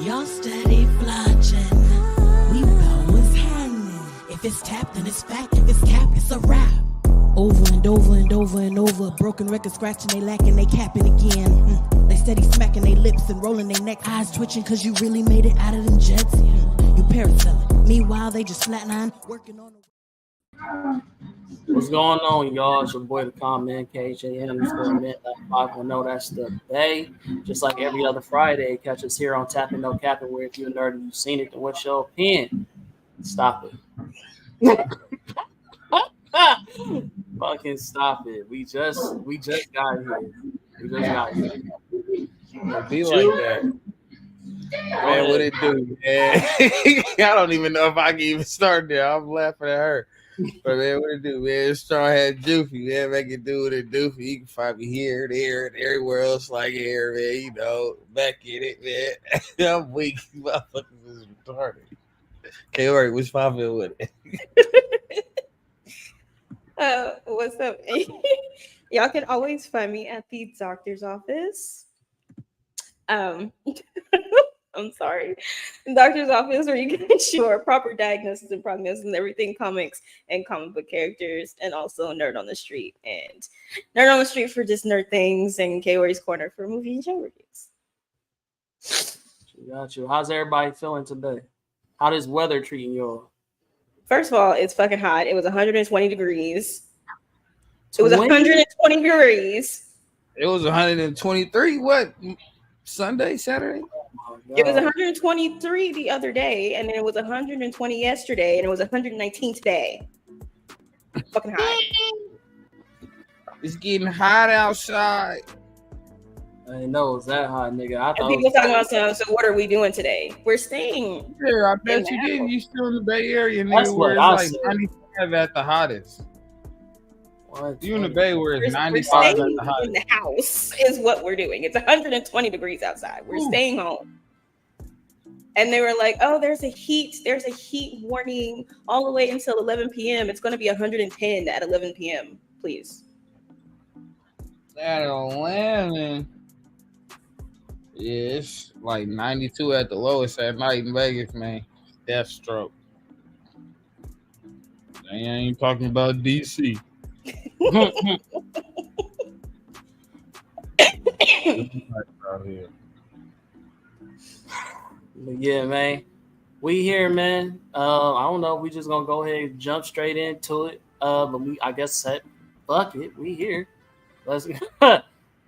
Y'all steady flogging. We know what's happening. If it's tapped, then it's fact. If it's capped, it's a rap. Over and over and over and over. Broken records scratching, they lacking, they capping again. They steady smacking their lips and rolling their neck. Eyes twitching cause you really made it out of them jets. You paraselling. Meanwhile, they just flatline, working on the... What's going on, y'all? It's your boy, the comment, KJM_Mint510. That's the Bay. Just like every other Friday, catch us here on Tapping No Capping, where if you're a nerd and you've seen it, then what's your opinion? Stop it. Fucking stop it. We just got here. We just got here. It be like that. Man, what it do, man? I don't even know if I can even start there. I'm laughing at her. But man, what it do, man? StrawHat Juuffy, man. Make it do what it do. You can find me here, there, and everywhere else like here, man. You know, back in it, man. I'm weak. Motherfuckers is retarded. Kaori, what's poppin' with it? What's up? Y'all can always find me at the doctor's office. I'm sorry. The doctor's office, where you can ensure proper diagnosis and prognosis and everything comics and comic book characters, and also Nerd on the Street and Nerd on the Street for just nerd things, and Kaori's Corner for movie and show reviews. Got you. How's everybody feeling today? How does weather treating y'all? First of all, it's fucking hot. It was 120 degrees. It was 120 degrees. It was 123. What? Sunday, Saturday? Oh, it was 123 the other day, and then it was 120 yesterday, and it was 119 today. Fucking hot. It's getting hot outside. I didn't know it was that hot, nigga. I thought people talking about so what are we doing today? We're staying. Yeah, I bet you did. You still in the Bay Area, nigga, That's where what it's like 95 at the hottest. What? You in the Bay where it's 95 we're at staying the hottest. in the house is what we're doing. It's 120 degrees outside. We're staying home. And they were like, oh, there's a heat warning all the way until 11 p.m. It's going to be 110 at 11 p.m. Please. At 11. Yeah, it's like 92 at the lowest at night in Vegas, man. Death stroke. I ain't talking about DC. Yeah, man. We here, man. I don't know. We just gonna go ahead and jump straight into it. But I guess said, fuck it. We here. Let's.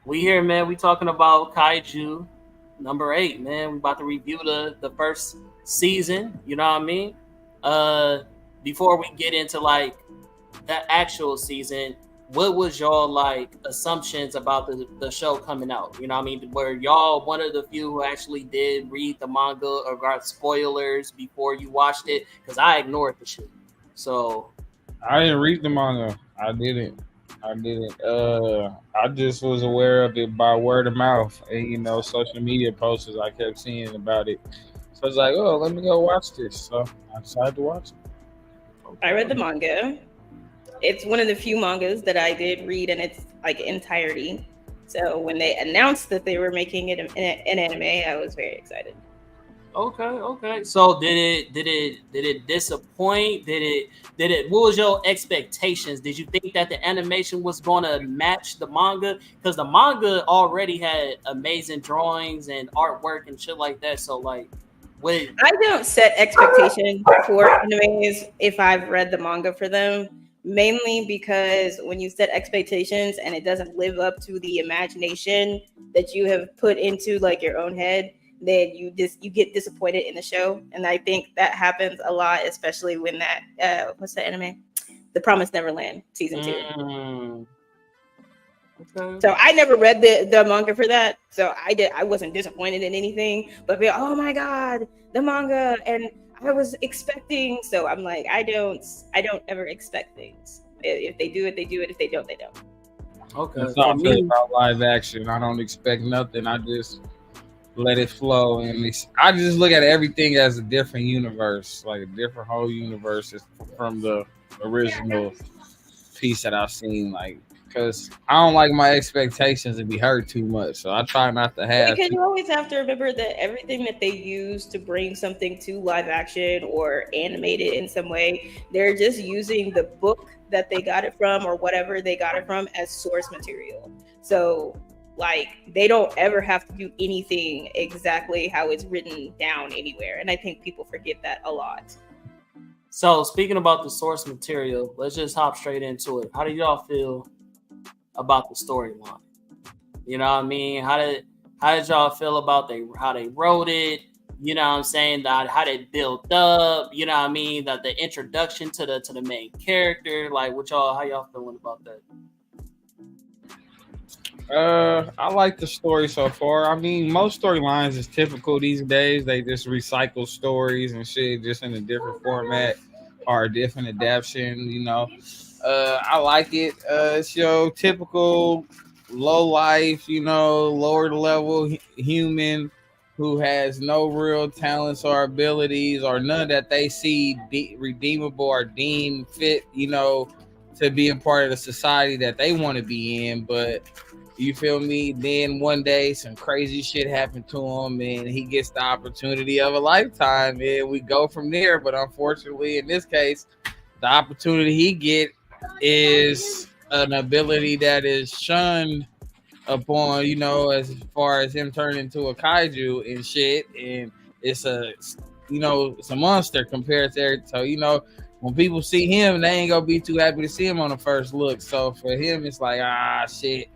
We here, man. We talking about Kaiju number 8, man. We about to review the first season. You know what I mean? Before we get into like the actual season, what was y'all like assumptions about the show coming out? You know what I mean? Were y'all one of the few who actually did read the manga or got spoilers before you watched it? Because I ignored the shit. So I didn't read the manga. I didn't. I just was aware of it by word of mouth and social media posts I kept seeing about it. So I was like, oh, let me go watch this. So I decided to watch it. I read the manga. It's one of the few mangas that I did read in its like entirety. So when they announced that they were making it an anime, I was very excited. Okay. So did it disappoint? Did it? What was your expectations? Did you think that the animation was going to match the manga? Because the manga already had amazing drawings and artwork and shit like that. So like, I don't set expectations for animes if I've read the manga for them. Mainly because when you set expectations and it doesn't live up to the imagination that you have put into like your own head, then you get disappointed in the show. And I think that happens a lot, especially when that what's the anime? The Promised Neverland season 2. Okay. So I never read the manga for that. So I wasn't disappointed in anything, but oh my god, the manga, and I was expecting, so I'm like, I don't ever expect things. If they do it, they do it. If they don't, they don't. Okay. That's all about live action. I don't expect nothing. I just let it flow, and I just look at everything as a different universe, like a different whole universe from the original piece that I've seen. Like because I don't like my expectations to be hurt too much. So I try not to have. Because you always have to remember that everything that they use to bring something to live action or animate it in some way, they're just using the book that they got it from or whatever they got it from as source material. So like they don't ever have to do anything exactly how it's written down anywhere. And I think people forget that a lot. So speaking about the source material, let's just hop straight into it. How do y'all feel about the storyline? You know what I mean? How did y'all feel about how they wrote it? You know what I'm saying? How they built up, you know what I mean? The introduction to the main character. Like how y'all feeling about that? I like the story so far. I mean, most storylines is typical these days. They just recycle stories and shit just in a different format or a different adaptation, you know. I like it. It's your typical low life, you know, lower level human who has no real talents or abilities or none that they see redeemable or deemed fit, you know, to be a part of the society that they want to be in. But you feel me? Then one day some crazy shit happened to him and he gets the opportunity of a lifetime and we go from there. But unfortunately, in this case, the opportunity he get is an ability that is shunned upon, you know, as far as him turning into a kaiju and shit. And it's it's a monster compared to everything. So, you know, when people see him, they ain't gonna be too happy to see him on the first look. So for him, it's like, shit.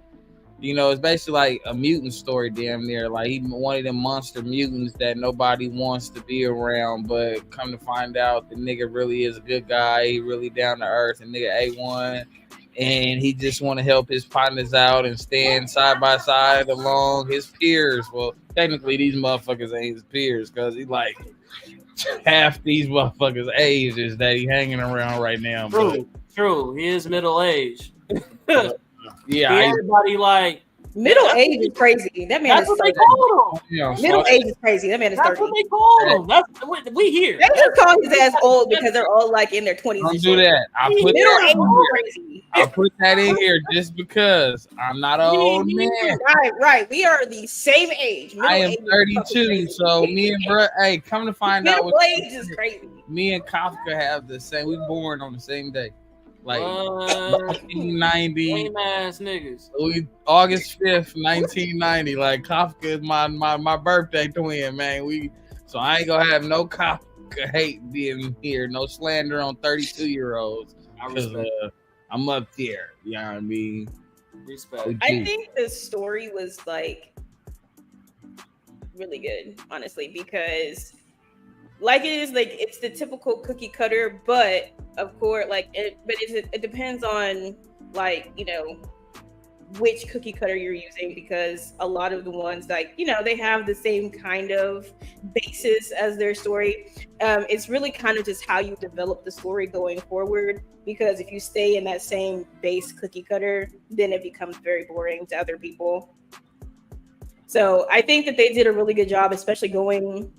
You know, it's basically like a mutant story damn near. Like he one of them monster mutants that nobody wants to be around, but come to find out the nigga really is a good guy. He really down to earth and nigga A1. And he just want to help his partners out and stand side by side along his peers. Well, technically these motherfuckers ain't his peers because he like half these motherfuckers' ages that he hanging around right now. True. He is middle-aged. Yeah, everybody like middle age is crazy. That man that's what they call him. Yeah, middle age is crazy. That man is 30. That's what they call him. That's what we hear. They just call his ass old because they're all like in their 20s. Don't do that. I put that in here just because I'm not an old man. Right. We are the same age. I am 32, so me and bro, hey, come to find out, middle age is crazy. Me and Kafka have the same. We born on the same day. Like 1990, lame ass niggas. August 5th, 1990. Like Kafka is my birthday twin, man. So I ain't gonna have no Kafka hate being here, no slander on 32-year-olds. I'm up there. You know what I mean? Respect. I think the story was like really good, honestly, because like it's the typical cookie cutter, but of course, it depends on like, you know, which cookie cutter you're using, because a lot of the ones like, you know, they have the same kind of basis as their story. It's really kind of just how you develop the story going forward, because if you stay in that same base cookie cutter, then it becomes very boring to other people. So I think that they did a really good job, especially going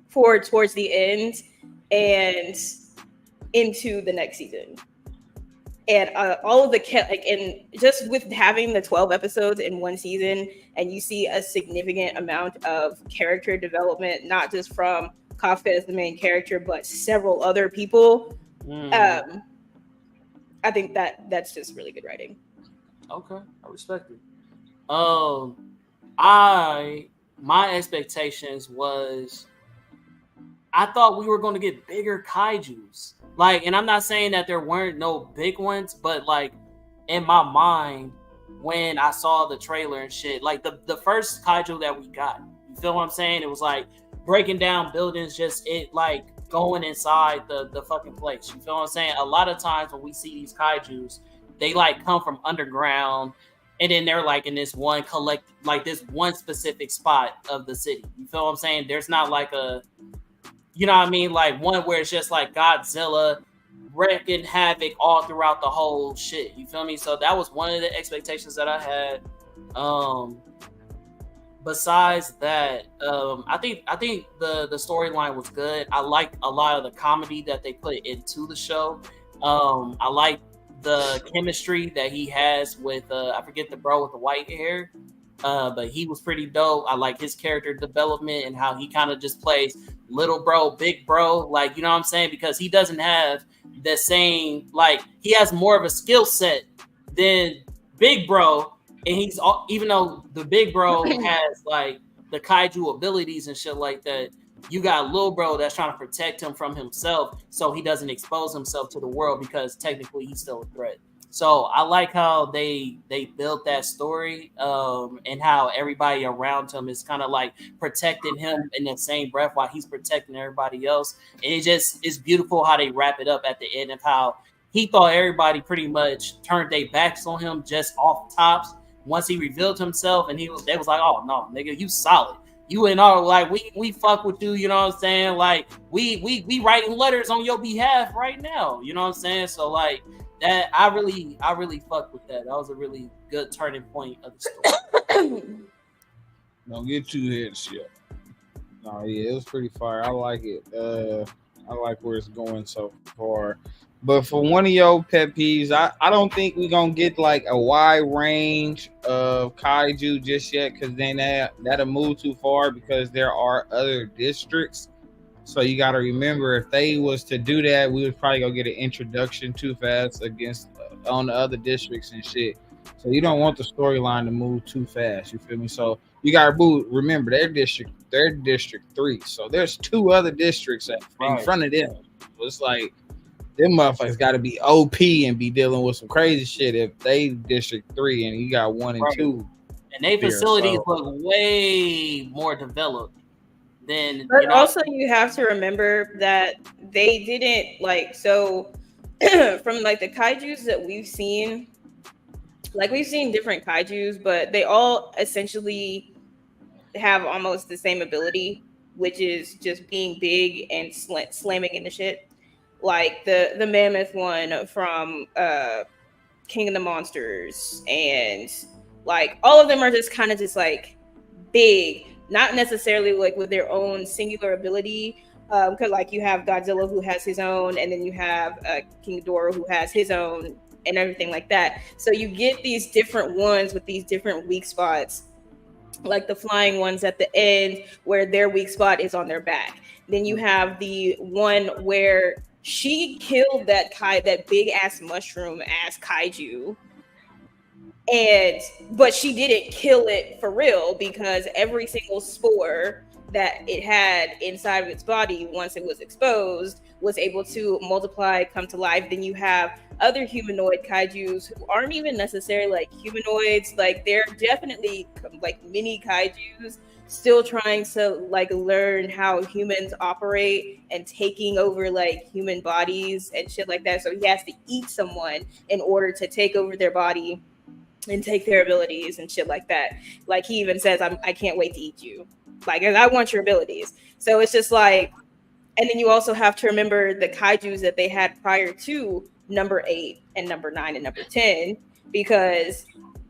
forward towards the end and into the next season. And all of the and just with having the 12 episodes in one season, and you see a significant amount of character development, not just from Kafka as the main character, but several other people. I think that's just really good writing. Okay, I respect it. My expectations was, I thought we were going to get bigger kaijus. Like, and I'm not saying that there weren't no big ones, but like in my mind, when I saw the trailer and shit, like the first kaiju that we got, you feel what I'm saying? It was like breaking down buildings, just it like going inside the fucking place. You feel what I'm saying? A lot of times when we see these kaijus, they like come from underground, and then they're like in this one this one specific spot of the city. You feel what I'm saying? There's not like a, you know what I mean? Like one where it's just like Godzilla wreaking havoc all throughout the whole shit. You feel me? So that was one of the expectations that I had. Besides that, I think the storyline was good. I liked a lot of the comedy that they put into the show. I like the chemistry that he has with I forget the bro with the white hair. But he was pretty dope. I like his character development and how he kind of just plays little bro, big bro, like, you know what I'm saying? Because he doesn't have the same, like, he has more of a skill set than big bro. And he's, even though the big bro has like the kaiju abilities and shit like that, you got little bro that's trying to protect him from himself so he doesn't expose himself to the world, because technically he's still a threat. So I like how they built that story, and how everybody around him is kind of like protecting him in the same breath while he's protecting everybody else. And it's beautiful how they wrap it up at the end of how he thought everybody pretty much turned their backs on him just off tops once he revealed himself, and they was like, oh no, nigga, you solid. You and all, like, we fuck with you, you know what I'm saying? Like we writing letters on your behalf right now, you know what I'm saying? So like that, I really fucked with that. That was a really good turning point of the story. Don't get too head shit. No, yeah, it was pretty fire. I like it. I like where it's going so far. But for one of your pet peeves, I don't think we're gonna get like a wide range of kaiju just yet, because then that'll move too far, because there are other districts. So you got to remember, if they was to do that, we would probably go get an introduction too fast against on the other districts and shit. So you don't want the storyline to move too fast. You feel me? So you got to remember they're district 3. So there's 2 other districts in front of them. So it's like them motherfuckers got to be OP and be dealing with some crazy shit if they district 3 and you got 1 and 2. And they facilities look way more developed. Then, but also you have to remember that they didn't like, so from like the kaijus that we've seen, like we've seen different kaijus, but they all essentially have almost the same ability, which is just being big and slamming into shit. Like the mammoth one from King of the Monsters, and like all of them are just kind of just like big. Not necessarily like with their own singular ability, because like you have Godzilla who has his own, and then you have King Ghidorah who has his own, and everything like that. So you get these different ones with these different weak spots, like the flying ones at the end where their weak spot is on their back. Then you have the one where she killed that big ass mushroom ass kaiju. But she didn't kill it for real, because every single spore that it had inside of its body, once it was exposed, was able to multiply, come to life. Then you have other humanoid kaijus who aren't even necessarily like humanoids, like they're definitely like mini kaijus, still trying to like learn how humans operate and taking over like human bodies and shit like that. So he has to eat someone in order to take over their body and take their abilities and shit like that. Like he even says, I can't wait to eat you. Like, I want your abilities. So it's just like, and then you also have to remember the kaijus that they had prior to number 8 and number 9 and number 10, because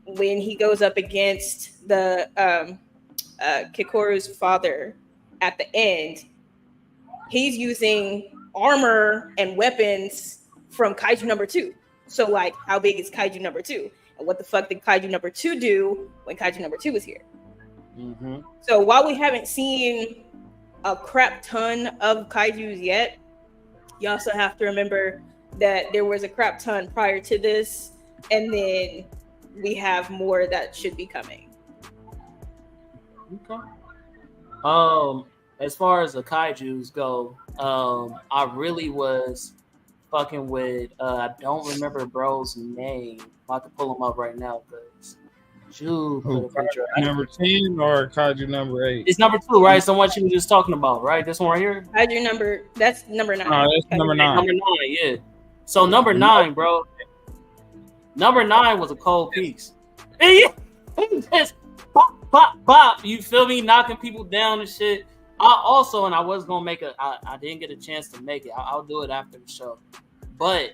when he goes up against the Kikoru's father at the end, he's using armor and weapons from kaiju number 2. So like, how big is kaiju number 2? And what the fuck did kaiju number 2 do when kaiju number 2 was here? Mm-hmm. So while we haven't seen a crap ton of kaijus yet, you also have to remember that there was a crap ton prior to this, and then we have more that should be coming. Okay. As far as the kaijus go, I really was fucking with I don't remember bro's name. I'm about to pull him up right now because number 10 or kaiju number 8? It's number 2, right? So what you were just talking about, right? This one right here? Kaiju that's number 9. No, that's number 9. Number 9, yeah. So number 9, bro. Number 9 was a cold piece. Just pop, pop, pop. You feel me? Knocking people down and shit. I was gonna make I didn't get a chance to make it. I'll do it after the show. But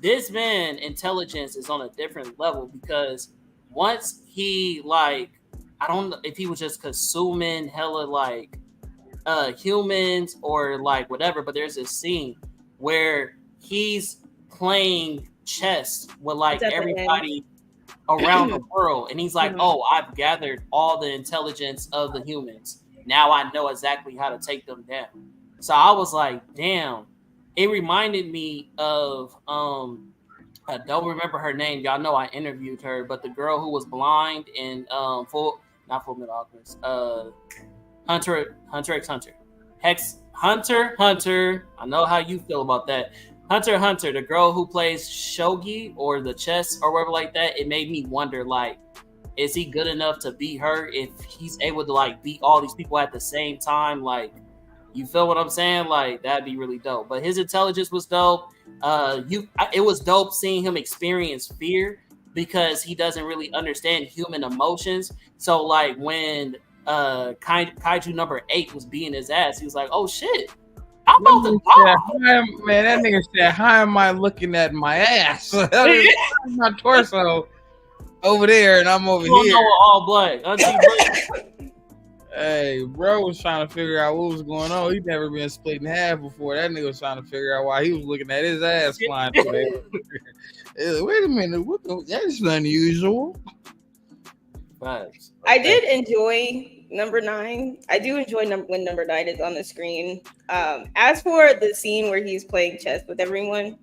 this man intelligence is on a different level, because once he like, I don't know if he was just consuming hella like humans or like whatever, but there's a scene where he's playing chess with like It's at the end. everybody around the world, and he's like, Mhm. "Oh, I've gathered all the intelligence of the humans. Now I know exactly how to take them down." So I was like, "Damn!" It reminded me of I don't remember her name. Y'all know I interviewed her, but the girl who was blind in not Full Metal Alchemist, Hunter x Hunter, Hunter. I know how you feel about that. Hunter x Hunter, the girl who plays shogi or the chess or whatever like that. It made me wonder, like, is he good enough to beat her if he's able to like beat all these people at the same time? Like, you feel what I'm saying? Like, that'd be really dope. But his intelligence was dope. It was dope seeing him experience fear because he doesn't really understand human emotions. So like when Kaiju number 8 was beating his ass, he was like, "Oh shit, I'm about to die." Man, that nigga said, "How am I looking at my ass? My torso over there, and I'm over You don't here." know what all black. Hey, bro was trying to figure out what was going on. He'd never been split in half before. That nigga was trying to figure out why he was looking at his ass flying through there. Wait a minute, that's unusual. Facts. I did enjoy number 9. I do enjoy when number 9 is on the screen. As for the scene where he's playing chess with everyone,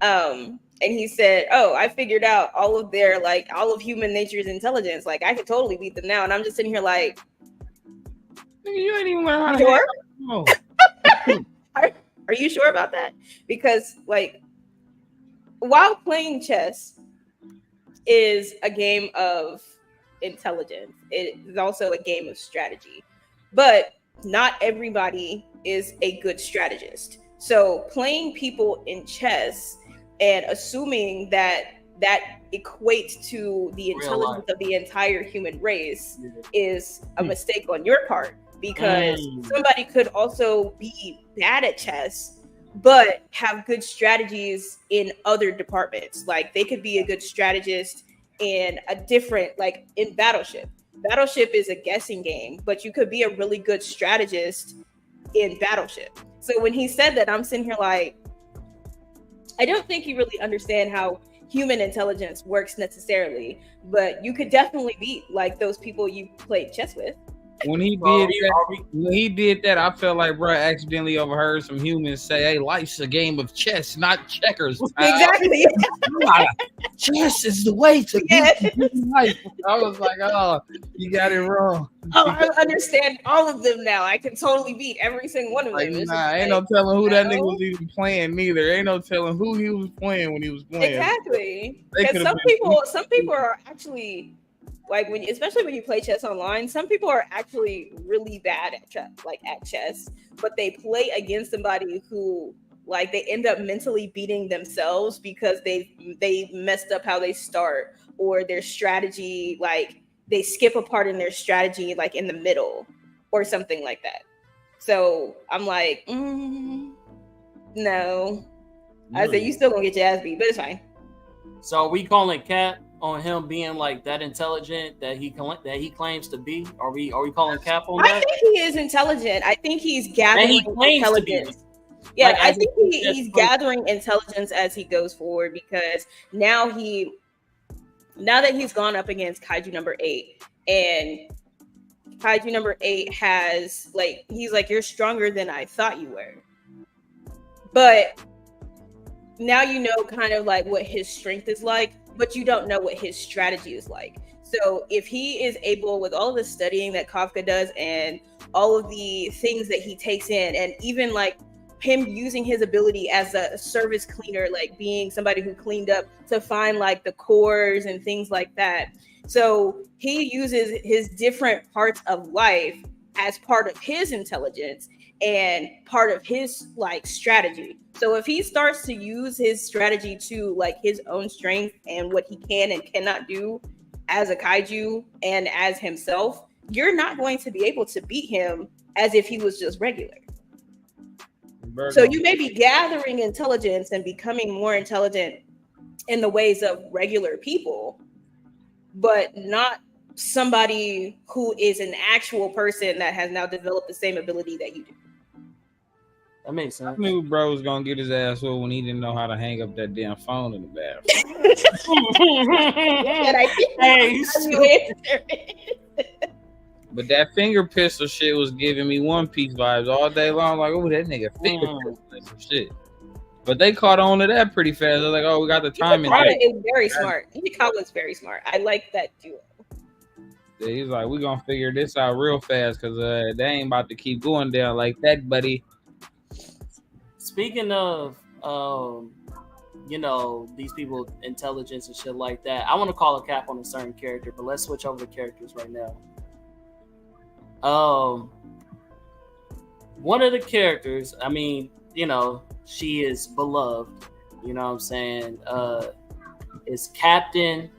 and he said, "Oh, I figured out all of human nature's intelligence. Like, I could totally beat them now." And I'm just sitting here like, Nigga, you ain't even learn how to sure? no. Are you sure about that? Because like, while playing chess is a game of intelligence, it is also a game of strategy. But not everybody is a good strategist. So playing people in chess and assuming that equates to the intelligence of the entire human race is a mistake on your part, because somebody could also be bad at chess but have good strategies in other departments. Like, they could be a good strategist in a different, like in Battleship. Battleship is a guessing game, but you could be a really good strategist in Battleship. So when he said that, I'm sitting here like, I don't think you really understand how human intelligence works necessarily, but you could definitely beat like those people you played chess with. When he did that, I felt like bro accidentally overheard some humans say, "Hey, life's a game of chess, not checkers." Exactly. Chess is the way to beat life. I was like, "Oh, you got it wrong." Oh, I understand all of them now. I can totally beat every single one of them. Like, ain't no telling who that nigga was even playing. Neither ain't no telling who he was playing when he was playing. Exactly. Because some people are actually. Like, especially when you play chess online, some people are actually really bad at chess, but they play against somebody who, like, they end up mentally beating themselves because they messed up how they start, or their strategy, like they skip a part in their strategy, like in the middle or something like that. So I'm like, no. I said, you still gonna get your ass beat, but it's fine. So are we calling cap on him being like that intelligent that he claims to be? Are we calling cap on that? I think he is intelligent. I think he's gathering intelligence. Yeah, like, I think he's gathering intelligence as he goes forward, because now that he's gone up against Kaiju number 8, and Kaiju number 8 has he's like, "You're stronger than I thought you were." But now you know kind of like what his strength is like, but you don't know what his strategy is like. So if he is able, with all of the studying that Kafka does and all of the things that he takes in, and even like him using his ability as a service cleaner, like being somebody who cleaned up to find like the cores and things like that. So he uses his different parts of life as part of his intelligence and part of his like strategy. So if he starts to use his strategy to like his own strength and what he can and cannot do as a kaiju and as himself, you're not going to be able to beat him as if he was just regular. So you may be gathering intelligence and becoming more intelligent in the ways of regular people, but not somebody who is an actual person that has now developed the same ability that you do. That makes sense. I knew bro was gonna get his ass whooped when he didn't know how to hang up that damn phone in the bathroom. But that finger pistol shit was giving me One Piece vibes all day long. Like, oh, that nigga finger pistol and some shit. But they caught on to that pretty fast. They're like, oh, we got the timing. It's very smart. Ishikawa's very smart. I like that duo. Yeah, he's like, we're gonna figure this out real fast because they ain't about to keep going down like that, buddy. Speaking of these people intelligence and shit like that, I want to call a cap on a certain character, but let's switch over to characters right now. One of the characters, I mean, she is beloved, you know what I'm saying, is Captain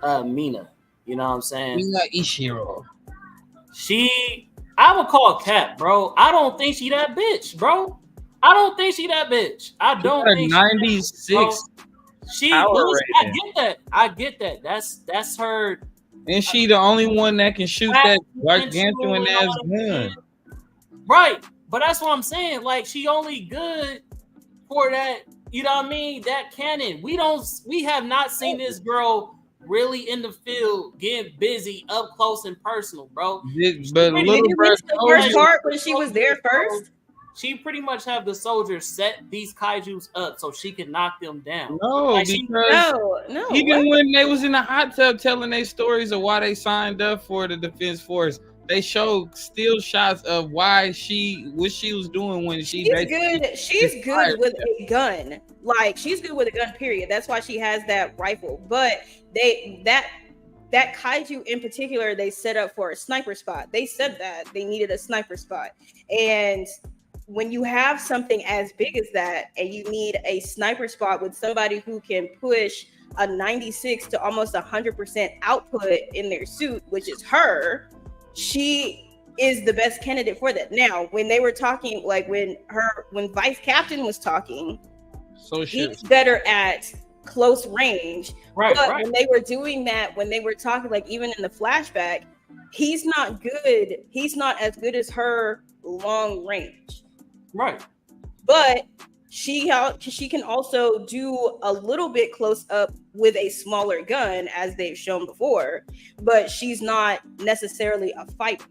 Mina, you know what I'm saying? Mina Ishiro. I would call Cap, bro. I don't think she that bitch, bro. I don't think she that bitch. I don't think 96. I get that. That's her. And she the only one that can shoot that gargantuan ass gun. Right. But that's what I'm saying. Like, she only good for that, you know what I mean? That cannon. We have not seen this girl really in the field getting busy up close and personal, bro. But little the first part when she was there first. She pretty much have the soldiers set these kaijus up so she can knock them down. No, Even when they was in the hot tub telling their stories of why they signed up for the Defense Force, they showed still shots of what she was doing when she's good. She's good with a gun. Like, she's good with a gun, period. That's why she has that rifle. But that kaiju in particular, they set up for a sniper spot. They said that they needed a sniper spot. And when you have something as big as that and you need a sniper spot with somebody who can push a 96 to almost 100% output in their suit, which is her, she is the best candidate for that. Now, when they were talking, like when Vice Captain was talking, so he's better at close range. Right. When they were doing that, when they were talking, like even in the flashback, he's not good. He's not as good as her long range. Right. But she can also do a little bit close up with a smaller gun, as they've shown before, but she's not necessarily a fighter.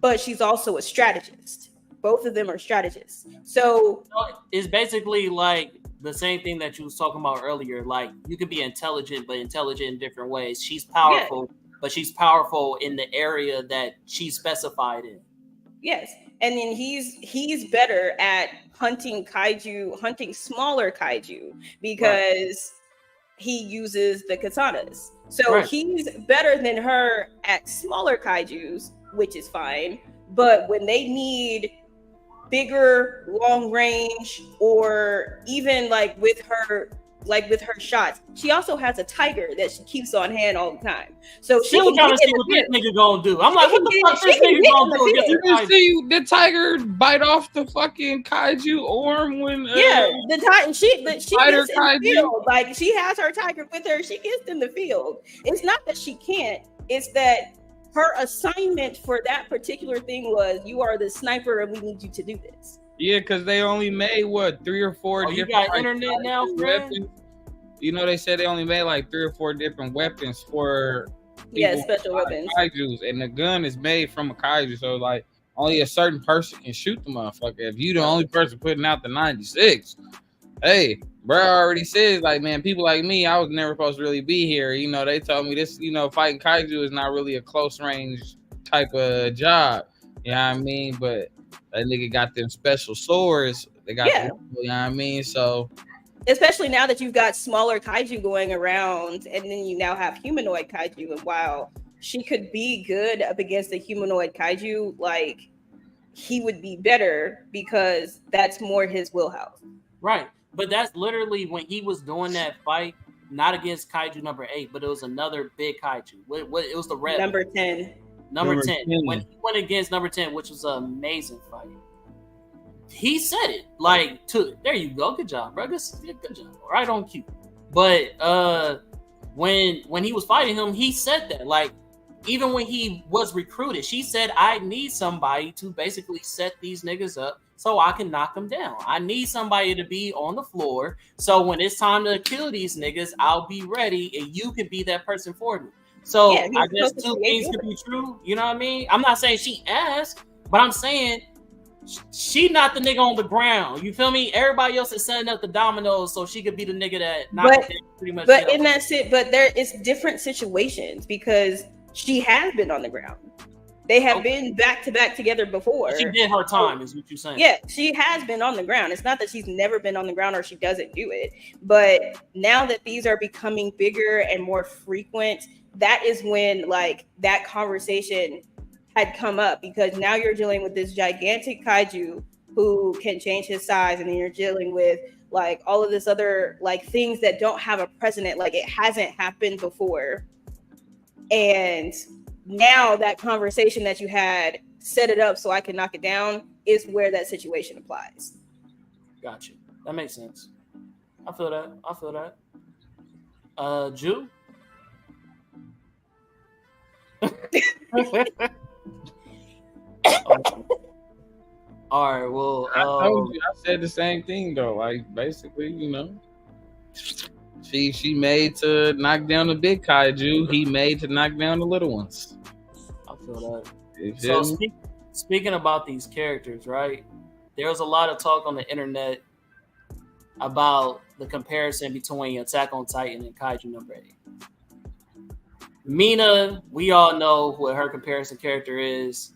But she's also a strategist. Both of them are strategists. So it's basically like the same thing that you was talking about earlier. Like, you can be intelligent, but intelligent in different ways. She's powerful, but she's powerful in the area that she's specified in. Yes. And then he's better at hunting smaller kaiju because he uses the katanas. So he's better than her at smaller kaijus, which is fine. But when they need bigger, long range, or even like with her shots, she also has a tiger that she keeps on hand all the time. So she was trying to see what this nigga gonna do. I'm like, what the fuck this nigga gonna do? You can see the tiger bite off the fucking kaiju arm when the tiger she gets in the field. Like, she has her tiger with her. She gets in the field. It's not that she can't. It's that her assignment for that particular thing was, you are the sniper and we need you to do this. Yeah, because they only made 3 or 4 different. You got internet now, weapons. You know, they said they only made like 3 or 4 different weapons for special weapons. Kaijus, and the gun is made from a kaiju, so like only a certain person can shoot the motherfucker. If you the only person putting out the 96, hey, bro, already says, like, man, people like me, I was never supposed to really be here. You know, they told me this, fighting kaiju is not really a close range type of job. You know what I mean? But that nigga got them special swords. They got them, you know what I mean? So especially now that you've got smaller kaiju going around, and then you now have humanoid kaiju, and while she could be good up against the humanoid kaiju, like, he would be better because that's more his wheelhouse. Right. But that's literally when he was doing that fight, not against kaiju number 8, but it was another big kaiju. It was the red number 10. Number 10. When he went against number 10, which was an amazing fight, he said it like, there you go, good job, bro. Good job, right on cue. But when he was fighting him, he said that, like, even when he was recruited, she said, I need somebody to basically set these niggas up so I can knock them down. I need somebody to be on the floor, so when it's time to kill these niggas, I'll be ready, and you can be that person for me. So Yeah, I guess two things could be true. You know what I mean? I'm not saying she asked, but I'm saying she not the nigga on the ground. You feel me? Everybody else is setting up the dominoes so she could be the nigga that knocked it pretty much. But in that sit, but there is different situations because she has been on the ground. They have been back to back together before. She did her time, is what you're saying. Yeah, she has been on the ground. It's not that she's never been on the ground or she doesn't do it. But now that these are becoming bigger and more frequent, that is when like that conversation had come up, because now you're dealing with this gigantic kaiju who can change his size, and then you're dealing with like all of this other like things that don't have a precedent, like it hasn't happened before. And now that conversation that you had, set it up so I can knock it down, is where that situation applies. Gotcha. That makes sense. I feel that. Ju? All right, well, I told you, I said the same thing though. Like basically, you know, she made to knock down the big kaiju. He made to knock down the little ones. I feel that. So speaking about these characters, right? There was a lot of talk on the internet about the comparison between Attack on Titan and Kaiju No. 8. Mina, we all know what her comparison character is.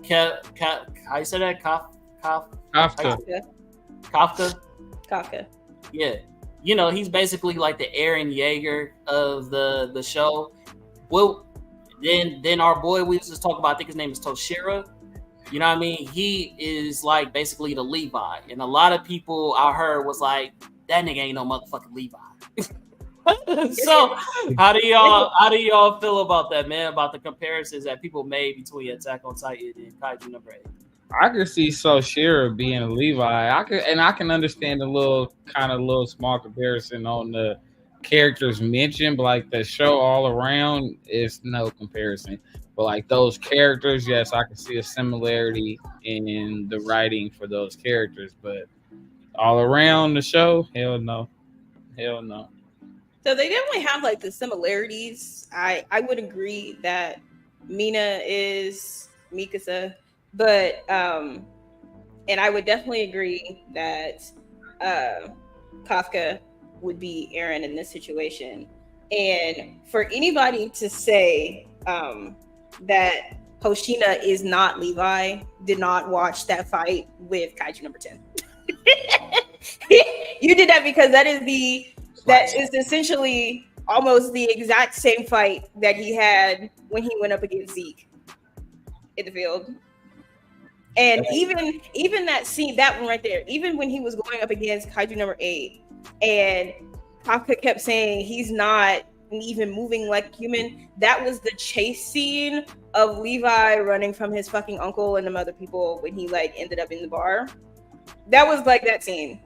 How you say that? Kafka. Yeah. You know, he's basically like the Eren Yeager of the show. Well, then our boy we used to talk about, I think his name is Toshiro. You know what I mean? He is like basically the Levi. And a lot of people I heard was like, that nigga ain't no motherfucking Levi. So how do y'all feel about that, man? About the comparisons that people made between Attack on Titan and Kaiju No. 8? I could see Soshira being a Levi. I can understand a little small comparison on the characters mentioned, but like the show all around is no comparison. But like those characters, yes, I can see a similarity in the writing for those characters. But all around the show, hell no. So they definitely have like the similarities. I would agree that Mina is Mikasa, but and I would definitely agree that Kafka would be Eren in this situation. And for anybody to say that Hoshina is not Levi, did not watch that fight with Kaiju No. 10. You did that because that is essentially almost the exact same fight that he had when he went up against Zeke in the field. And even that scene, that one right there, even when he was going up against Kaiju No. 8, and Kafka kept saying he's not even moving like human, that was the chase scene of Levi running from his fucking uncle and them other people when he like ended up in the bar. That was like that scene.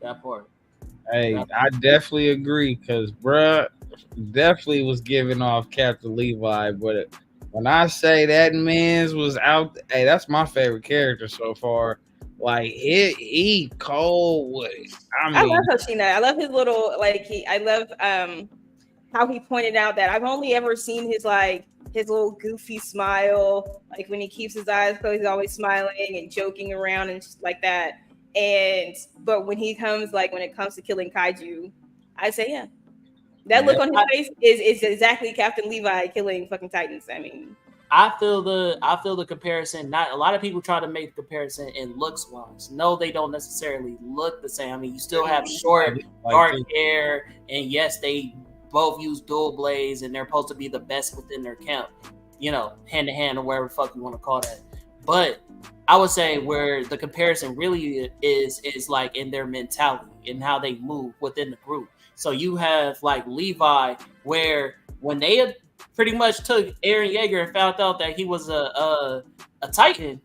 That part. Hey, I definitely agree because bruh definitely was giving off Captain Levi, but when I say that man's was out, hey, that's my favorite character so far. Like he cold with it. I love Hoshina. I love his little I love how he pointed out that I've only ever seen his little goofy smile, like when he keeps his eyes closed, he's always smiling and joking around and just like that. But when it comes to killing kaiju, I say yeah. That look on his face is exactly Captain Levi killing fucking Titans. I mean, I feel the comparison. Not a lot of people try to make the comparison in looks wise. No, they don't necessarily look the same. I mean, you still have short, dark hair, and yes, they both use dual blades, and they're supposed to be the best within their camp. You know, hand to hand or whatever the fuck you want to call that. But I would say where the comparison really is like in their mentality and how they move within the group. So you have like Levi, where when they had pretty much took Eren Yeager and found out that he was a Titan,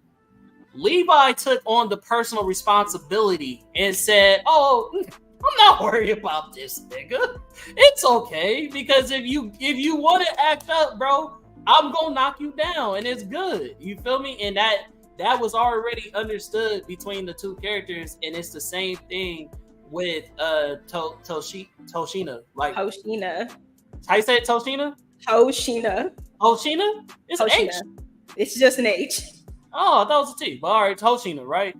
Levi took on the personal responsibility and said, "Oh, I'm not worried about this nigga. It's okay, because if you want to act up, bro, I'm gonna knock you down, and it's good." You feel me? And that was already understood between the two characters, and it's the same thing with Toshina. Like Hoshina. How you say it, Toshina? Hoshina. Hoshina? It's Hoshina. an H. It's just an H. Oh, I thought it was a T. But all right, Toshina, right?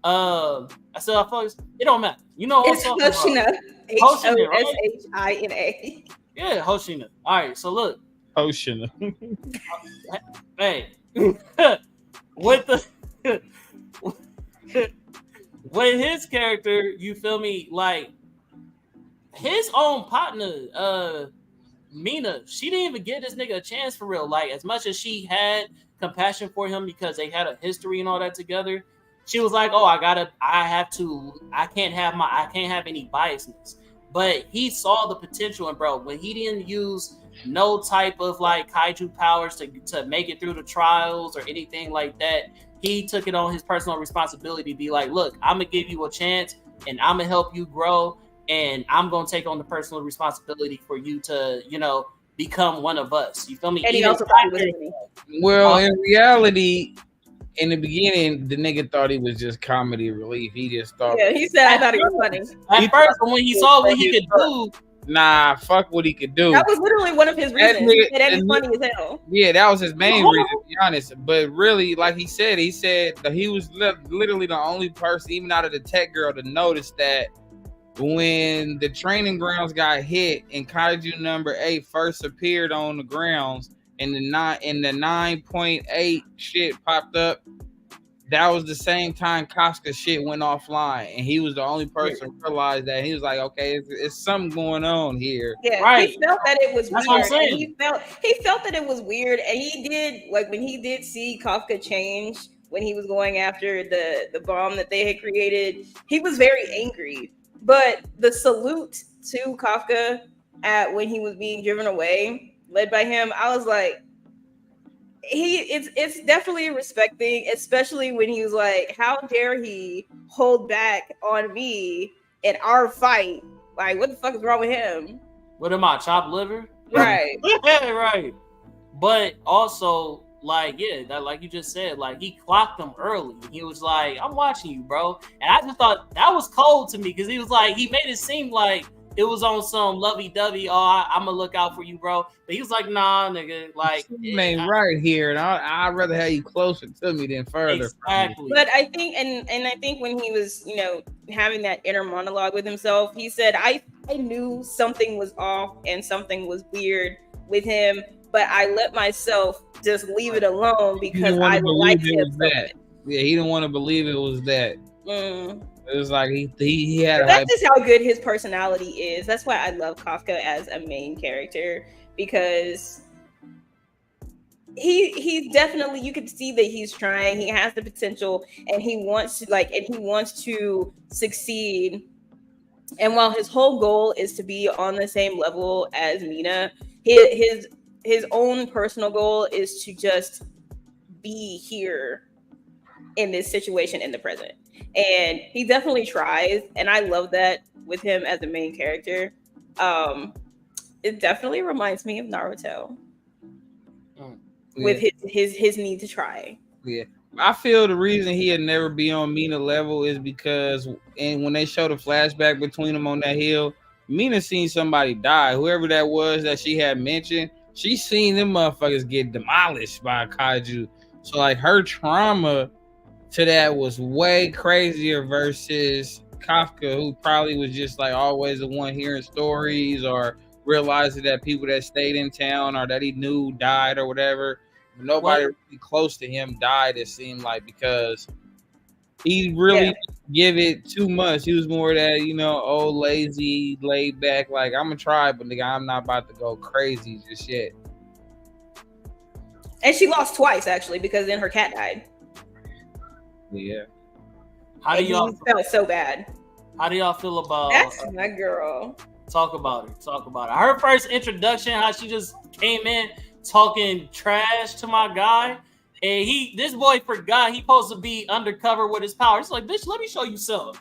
I said I thought it don't matter. You know what It's I'm talking Hoshina. about. Hoshina. Yeah, Hoshina. All right, so look. Hoshina. Hey. With the with his character, you feel me? Like his own partner, Mina, she didn't even give this nigga a chance for real. Like, as much as she had compassion for him because they had a history and all that together, she was like, "Oh, I can't have any biasness." But he saw the potential, and bro, when he didn't use no type of like kaiju powers to make it through the trials or anything like that, he took it on his personal responsibility to be like, "Look, I'm gonna give you a chance, and I'm gonna help you grow." And I'm gonna take on the personal responsibility for you to, become one of us. You feel me? And he also thought he was me. Well, in reality, in the beginning, the nigga thought he was just comedy relief. He just thought. Yeah, he said I thought he was funny. At first, when he saw what he could do, nah, fuck what he could do. That was literally one of his reasons. He said he's funny as hell. Yeah, that was his main reason, to be honest. But really, like he said that he was literally the only person, even out of the tech girl, to notice that when the training grounds got hit and Kaiju number 8 first appeared on the grounds and the 9.8 shit popped up, that was the same time Kafka shit went offline, and he was the only person who realized that. He was like, okay, it's something going on here. Yeah, right. He felt that it was weird. And he felt that it was weird, and he did, like, when he did see Kafka change when he was going after the bomb that they had created, he was very angry. But the salute to Kafka when he was being driven away, led by him, I was like, it's definitely respecting, especially when he was like, how dare he hold back on me in our fight? Like, what the fuck is wrong with him? What am I, chopped liver? Right. Right. But also, like, yeah, that, like you just said, like, he clocked him early. He was like, I'm watching you, bro. And I just thought that was cold to me because he was like, he made it seem like it was on some lovey-dovey, I'm going to look out for you, bro. But he was like, nah, nigga. Like, man, right here. And I'd rather have you closer to me than further. Exactly. But I think, and I think when he was, having that inner monologue with himself, he said, I knew something was off and something was weird with him, but I let myself just leave it alone because I liked him. Yeah, he didn't want to believe it was that. It was like he had. That's just how good his personality is. That's why I love Kafka as a main character, because he's definitely, you can see that he's trying. He has the potential, and he wants to succeed. And while his whole goal is to be on the same level as Mina, his own personal goal is to just be here in this situation in the present. And he definitely tries, and I love that with him as a main character. It definitely reminds me of Naruto with his need to try. Yeah, I feel the reason he'd never be on Mina level is because, and when they show the flashback between them on that hill, Mina seen somebody die. Whoever that was that she had mentioned, she seen them motherfuckers get demolished by a kaiju. So like her trauma to that was way crazier versus Kafka, who probably was just like always the one hearing stories or realizing that people that stayed in town or that he knew died or whatever. Nobody really close to him died, it seemed like, because he really give it too much. He was more that, old, lazy, laid back, like, I'm gonna try, but nigga, I'm not about to go crazy just yet. And she lost twice, actually, because then her cat died. Yeah. How do y'all felt so bad? How do y'all feel about that's my girl? Talk about it. Her first introduction, how she just came in talking trash to my guy, and this boy forgot he supposed to be undercover with his power. It's like, bitch, let me show you something.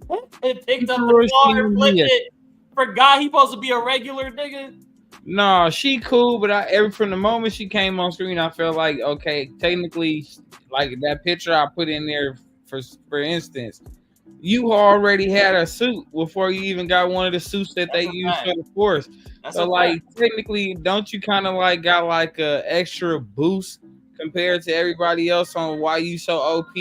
And picked up the car and flipped it. Forgot he supposed to be a regular nigga. No, she cool, but from the moment she came on screen, I felt like okay, technically, like that picture I put in there for instance, you already had a suit before you even got one of the suits that they use for the Force. So like technically, don't you kind of like got like a extra boost compared to everybody else on why you so OP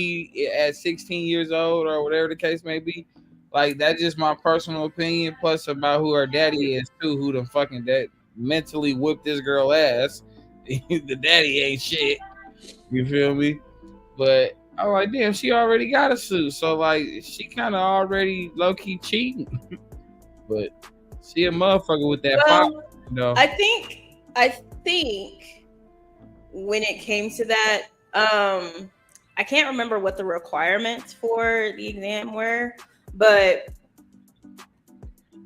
at 16 years old or whatever the case may be? Like that's just my personal opinion. Plus about who her daddy is too, who the fucking that mentally whipped this girl ass. The daddy ain't shit. You feel me? But I'm like, damn, she already got a suit, so like she kind of already low key cheating. But she a motherfucker with that Well, though. I think when it came to that, I can't remember what the requirements for the exam were, but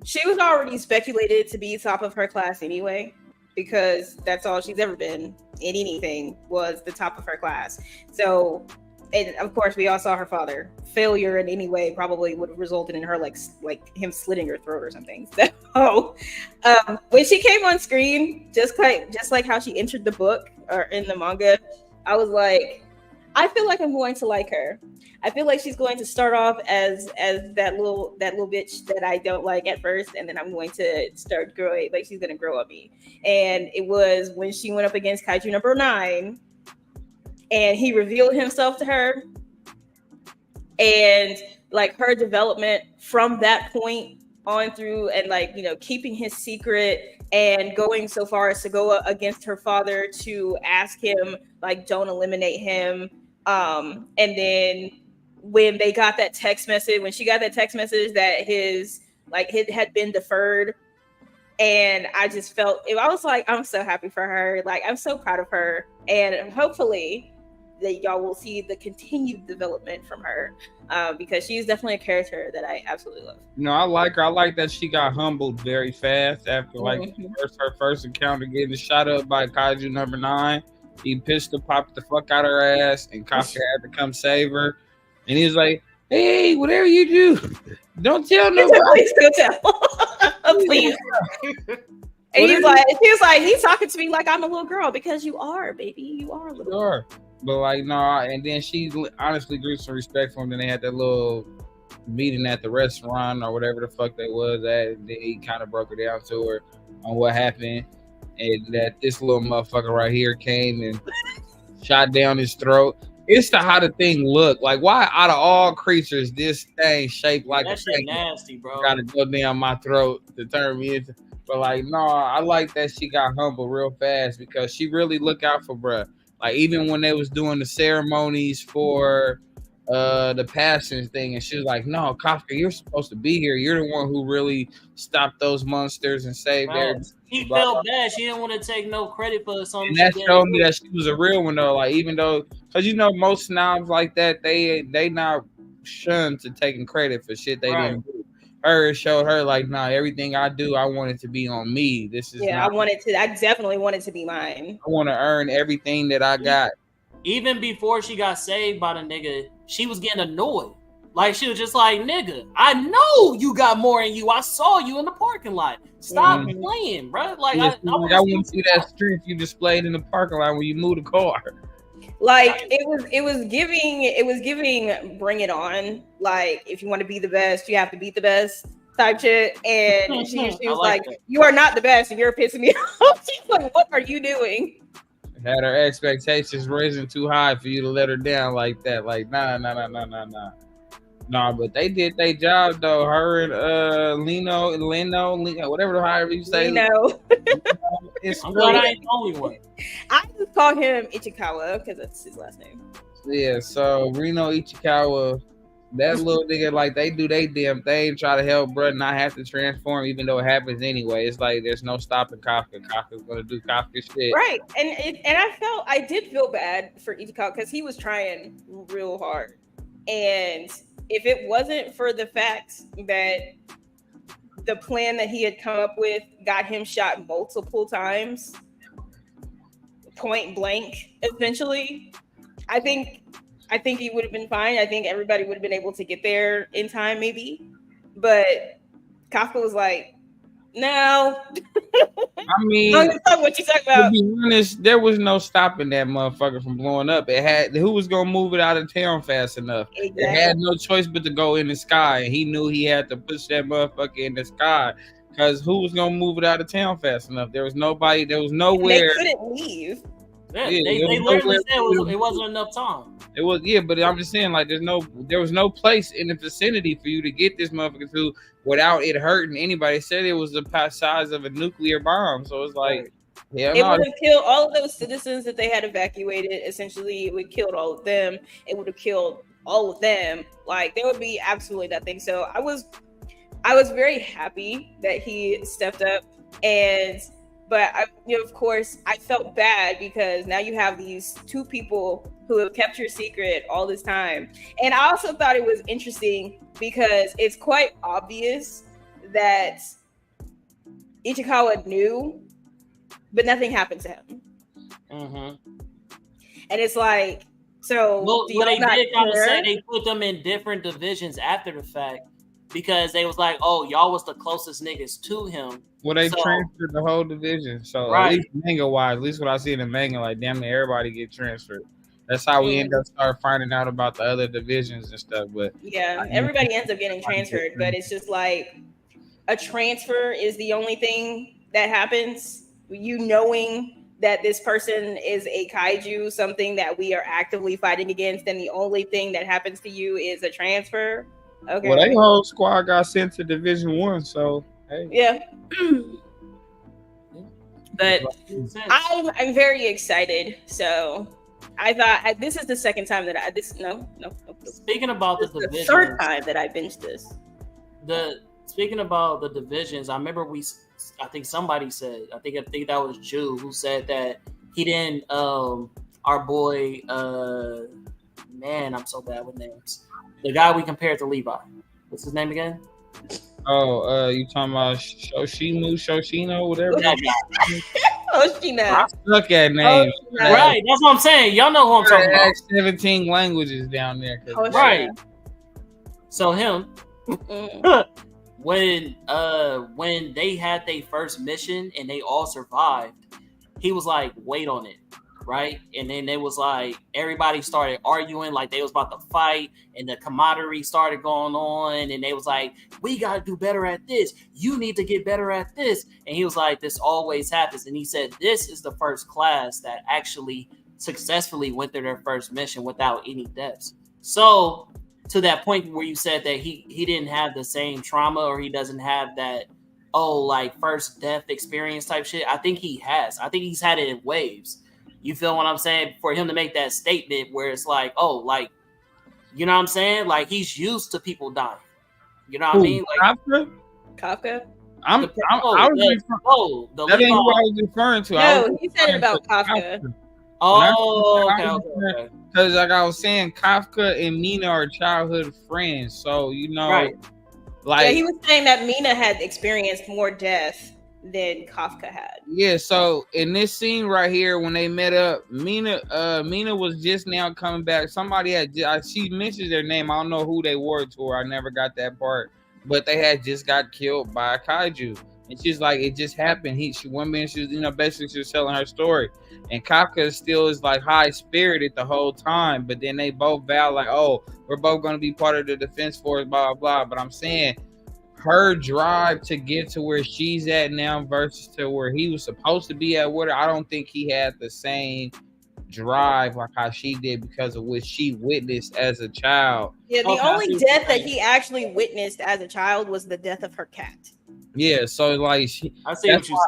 she was already speculated to be top of her class anyway, because that's all she's ever been in anything, was the top of her class. So, and of course, we all saw her father. Failure in any way probably would have resulted in her like him slitting her throat or something. So, when she came on screen, just like how she entered the book or in the manga, I was like, I feel like I'm going to like her. I feel like she's going to start off as that little bitch that I don't like at first, and then I'm going to start growing, like she's gonna grow on me. And it was when she went up against Kaiju number 9, and he revealed himself to her, and like her development from that point on through, and like, you know, keeping his secret and going so far as to go against her father to ask him like, don't eliminate him. And then when she got that text message that his had been deferred, and I just felt, I was like, I'm so happy for her. Like, I'm so proud of her, and hopefully that y'all will see the continued development from her, because she's definitely a character that I absolutely love. No, I like her. I like that she got humbled very fast after like her first encounter, getting shot up by Kaiju number 9. He popped the fuck out her ass, and Kafka had to come save her. And he was like, "Hey, whatever you do, don't tell nobody. Please don't tell. Please." And he was like, he's talking to me like I'm a little girl, because you are, baby. You are a little girl. But like, no, and then she honestly grew some respect for him. Then they had that little meeting at the restaurant or whatever the fuck that was at. And then he kind of broke it down to her on what happened, and that this little motherfucker right here came and shot down his throat. It's how the thing looked. Like, why out of all creatures this thing shaped like that shit nasty, bro? Gotta go down my throat to turn me into. But like, no, I like that she got humble real fast, because she really look out for bruh. Like, even when they was doing the ceremonies for the passing thing, and she was like, "No, Kafka, you're supposed to be here. You're the one who really stopped those monsters and saved everybody." She felt bad. She didn't want to take no credit for something. And that showed me that she was a real one though. Like, even though, because you know, most snobs like that, they not shunned to taking credit for shit they didn't do. Her showed her like, nah, everything I do, I want it to be on me. This is I definitely want it to be mine. I want to earn everything that I got. Even before she got saved by the nigga, she was getting annoyed. Like, she was just like, nigga, I know you got more in you. I saw you in the parking lot. Stop playing, bro. Like, I want to see that strength you displayed in the parking lot when you moved the car. Like, it was giving bring it on. Like, if you want to be the best, you have to beat the best type shit. And she was like, you are not the best, and you're pissing me off. She's like, what are you doing? Had her expectations risen too high for you to let her down like that. Like, nah. Nah, but they did their job though. Her and Lino, whatever, however you say. Lino. I'm glad I ain't the only one. I just call him Ichikawa because that's his last name. Yeah, so Reno Ichikawa, that little nigga, like, they do they damn thing, try to help bruh not have to transform, even though it happens anyway. It's like there's no stopping Kafka. Kafka's gonna do Kafka shit. Right. And I did feel bad for Ichikawa because he was trying real hard. And if it wasn't for the fact that the plan that he had come up with got him shot multiple times, point blank, essentially, I think he would have been fine. I think everybody would have been able to get there in time, maybe. But Kafka was like, no. I mean, what you talking to about? be honest, there was no stopping that motherfucker from blowing up. It had who was gonna move it out of town fast enough. Exactly. It had no choice but to go in the sky, and he knew he had to push that motherfucker in the sky because who was gonna move it out of town fast enough? There was nobody. There was nowhere. They couldn't leave. Yeah, they literally said it wasn't enough time. It was but I'm just saying, like, there was no place in the vicinity for you to get this motherfucker to without it hurting anybody. It said it was the size of a nuclear bomb, so it's like, it would have killed all of those citizens that they had evacuated. Essentially, it would have killed all of them. It would have killed all of them. Like, there would be absolutely nothing. So I was very happy that he stepped up, but of course, I felt bad because now you have these two people who have kept your secret all this time. And I also thought it was interesting because it's quite obvious that Ichikawa knew, but nothing happened to him. Mm-hmm. And it's like, so well, they did kind of say they put them in different divisions after the fact because they was like, oh, y'all was the closest niggas to him. Well, they transferred the whole division. So right. At least manga-wise, at least what I see in the manga, like, damn near everybody get transferred. That's how we end up start finding out about the other divisions and stuff. But yeah, everybody ends up getting transferred. But it's just like a transfer is the only thing that happens. You knowing that this person is a kaiju, something that we are actively fighting against, and the only thing that happens to you is a transfer. Okay. Well, that whole squad got sent to Division 1, so hey. Yeah. But I'm very excited. So I thought this is the second time that no. Speaking about the divisions, the third time that I binged this. Speaking about the divisions, I remember I think somebody said, I think that was Jew who said that he didn't. Our boy, man, I'm so bad with names. The guy we compared to Levi. What's his name again? Oh, you talking about Shoshino, whatever? Hoshina. I suck at names. Right, that's what I'm saying. Y'all know who I'm talking about. 17 languages down there. Right. So him, when they had their first mission and they all survived, he was like, wait on it. Right, and then it was like everybody started arguing, like they was about to fight, and the camaraderie started going on, and they was like, "We got to do better at this. You need to get better at this." And he was like, "This always happens." And he said, "This is the first class that actually successfully went through their first mission without any deaths." So, to that point where you said that he didn't have the same trauma, or he doesn't have that like first death experience type shit. I think he has. I think he's had it in waves. You feel what I'm saying? For him to make that statement where it's like, oh, like, you know what I'm saying? Like, he's used to people dying. You know what I mean? Like, Kafka? That ain't who I was referring to. No, he said it about Kafka. Okay. Because like I was saying, Kafka and Mina are childhood friends. So, right. Like, yeah, he was saying that Mina had experienced more death than Kafka had. Yeah, so in this scene right here, when they met up, Mina was just now coming back. Somebody she mentioned their name. I don't know who they were to her. I never got that part. But they had just got killed by a kaiju. And she's like, it just happened. One minute she was, basically she was telling her story. And Kafka still is like high spirited the whole time. But then they both vow like, oh, we're both going to be part of the defense force, blah, blah, blah. But I'm saying, her drive to get to where she's at now versus to where he was supposed to be at with her, I don't think he had the same drive like how she did because of what she witnessed as a child. Yeah, the only death that he actually witnessed as a child was the death of her cat. Yeah, so like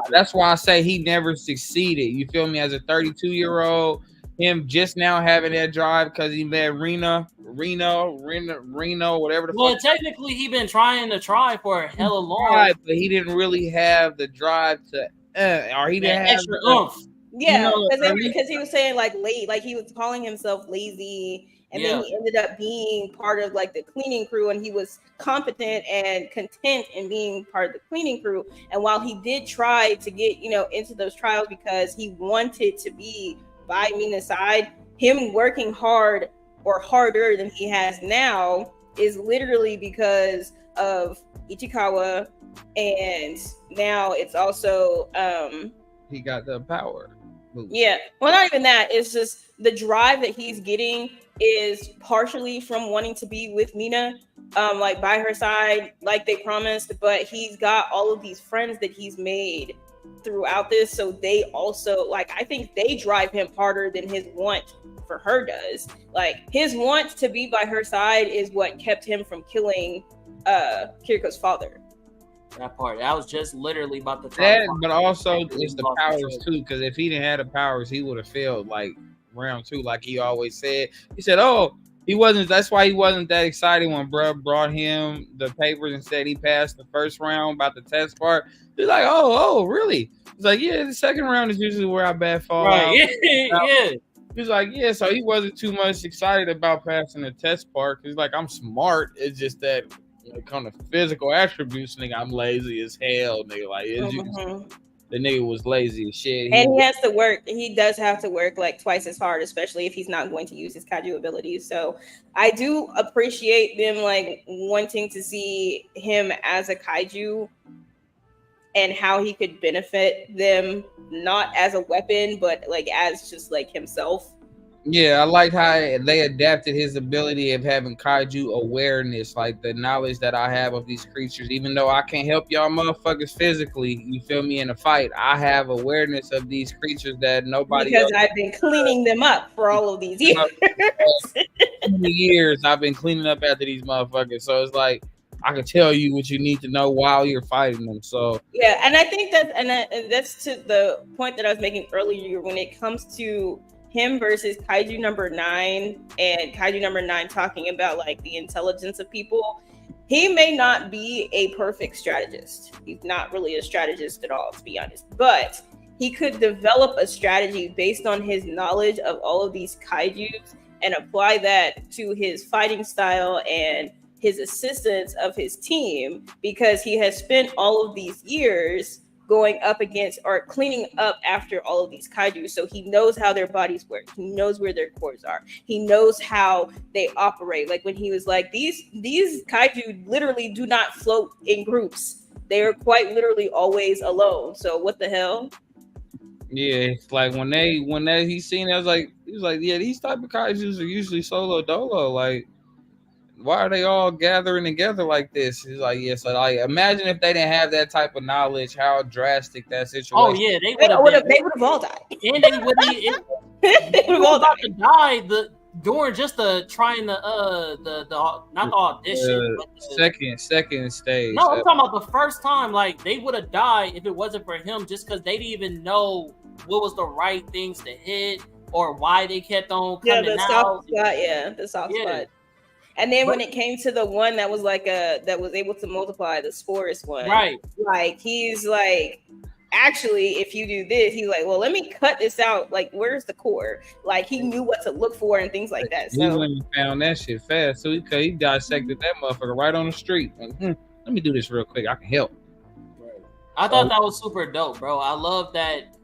that's why I say he never succeeded. You feel me? As a 32-year-old, him just now having that drive because he met Reno, whatever the fuck. Well, technically, he been trying for a hella long. But he didn't really have the drive to, or he didn't have extra oomph. Yeah, because he was saying like late, like he was calling himself lazy, and then he ended up being part of like the cleaning crew, and he was competent and content in being part of the cleaning crew. And while he did try to get into those trials because he wanted to be by Mina's side, him working hard or harder than he has now is literally because of Ichikawa, and now it's also he got the power. Yeah, well, not even that. It's just the drive that he's getting is partially from wanting to be with Mina, like by her side, like they promised. But he's got all of these friends that he's made throughout this, so they also like. I think they drive him harder than his want for her does. Like his want to be by her side is what kept him from killing Kiriko's father. That part. I was just literally about to talk that, about but also it's the powers too. Because if he didn't have the powers, he would have failed like round 2, like he always said. He said, "Oh, he wasn't." That's why he wasn't that excited when bruh brought him the papers and said he passed the first round about the test part. He's like, "Oh, really?" He's like, "Yeah, the second round is usually where I bad fall out." Yeah. He's like, "Yeah," so he wasn't too much excited about passing the test part. He's like, "I'm smart. It's just that." When it comes to physical attributes, nigga, I'm lazy as hell, nigga. Like, the nigga was lazy as shit. And he has to work. He does have to work like twice as hard, especially if he's not going to use his kaiju abilities. So I do appreciate them like wanting to see him as a kaiju and how he could benefit them, not as a weapon, but like as just like himself. Yeah, I liked how they adapted his ability of having kaiju awareness, like the knowledge that I have of these creatures. Even though I can't help y'all motherfuckers physically, you feel me, in a fight, I have awareness of these creatures that nobody because else. I've been cleaning them up for all of these years. 20 years I've been cleaning up after these motherfuckers. So it's like I can tell you what you need to know while you're fighting them. So yeah, and I think that's to the point that I was making earlier when it comes to him versus Kaiju number 9 and Kaiju number 9 talking about like the intelligence of people. He may not be a perfect strategist. He's not really a strategist at all, to be honest, but he could develop a strategy based on his knowledge of all of these kaijus and apply that to his fighting style and his assistance of his team, because he has spent all of these years going up against or cleaning up after all of these kaiju. So he knows how their bodies work. He knows where their cores are. He knows how they operate. Like when he was like, these kaiju literally do not float in groups. They are quite literally always alone. So what the hell? Yeah, it's like when he seen it, I was like, he was like, yeah, these type of kaijus are usually solo dolo. Like, why are they all gathering together like this? He's like, yeah, so like imagine if they didn't have that type of knowledge, how drastic that situation. Oh yeah, they would have all died. And they would have all about to die during just the trying the not the audition, but the second stage. No, I'm talking about the first time. Like they would have died if it wasn't for him, just because they didn't even know what was the right things to hit or why they kept on coming the out. Soft spot, the soft spot. And then when it came to the one that was like that was able to multiply, the Sporus one, right? Like he's like, actually, if you do this, he's like, well, let me cut this out. Like, where's the core? Like he knew what to look for and things like that. So he went and found that shit fast. So he dissected that motherfucker right on the street. Like, let me do this real quick. I can help. I thought that was super dope, bro. I love that.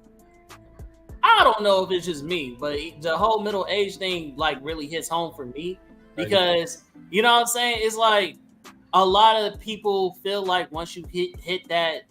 I don't know if it's just me, but the whole middle age thing like really hits home for me. Because you know what I'm saying? It's like a lot of people feel like once you hit that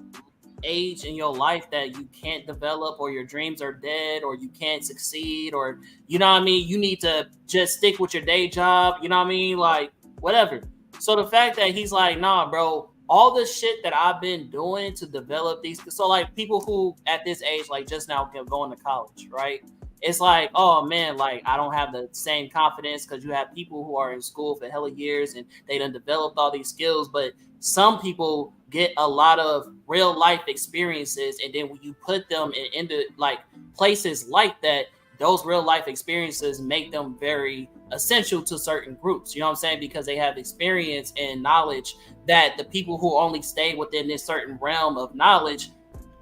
age in your life that you can't develop or your dreams are dead or you can't succeed or you know what I mean? You need to just stick with your day job. You know what I mean? Like whatever. So the fact that he's like, nah, bro, all the shit that I've been doing to develop these. So like people who at this age, like just now going to college, right? It's like, oh man, like I don't have the same confidence because you have people who are in school for hella years and they done developed all these skills. But some people get a lot of real life experiences, and then when you put them into like places like that, those real life experiences make them very essential to certain groups. You know what I'm saying? Because they have experience and knowledge that the people who only stay within this certain realm of knowledge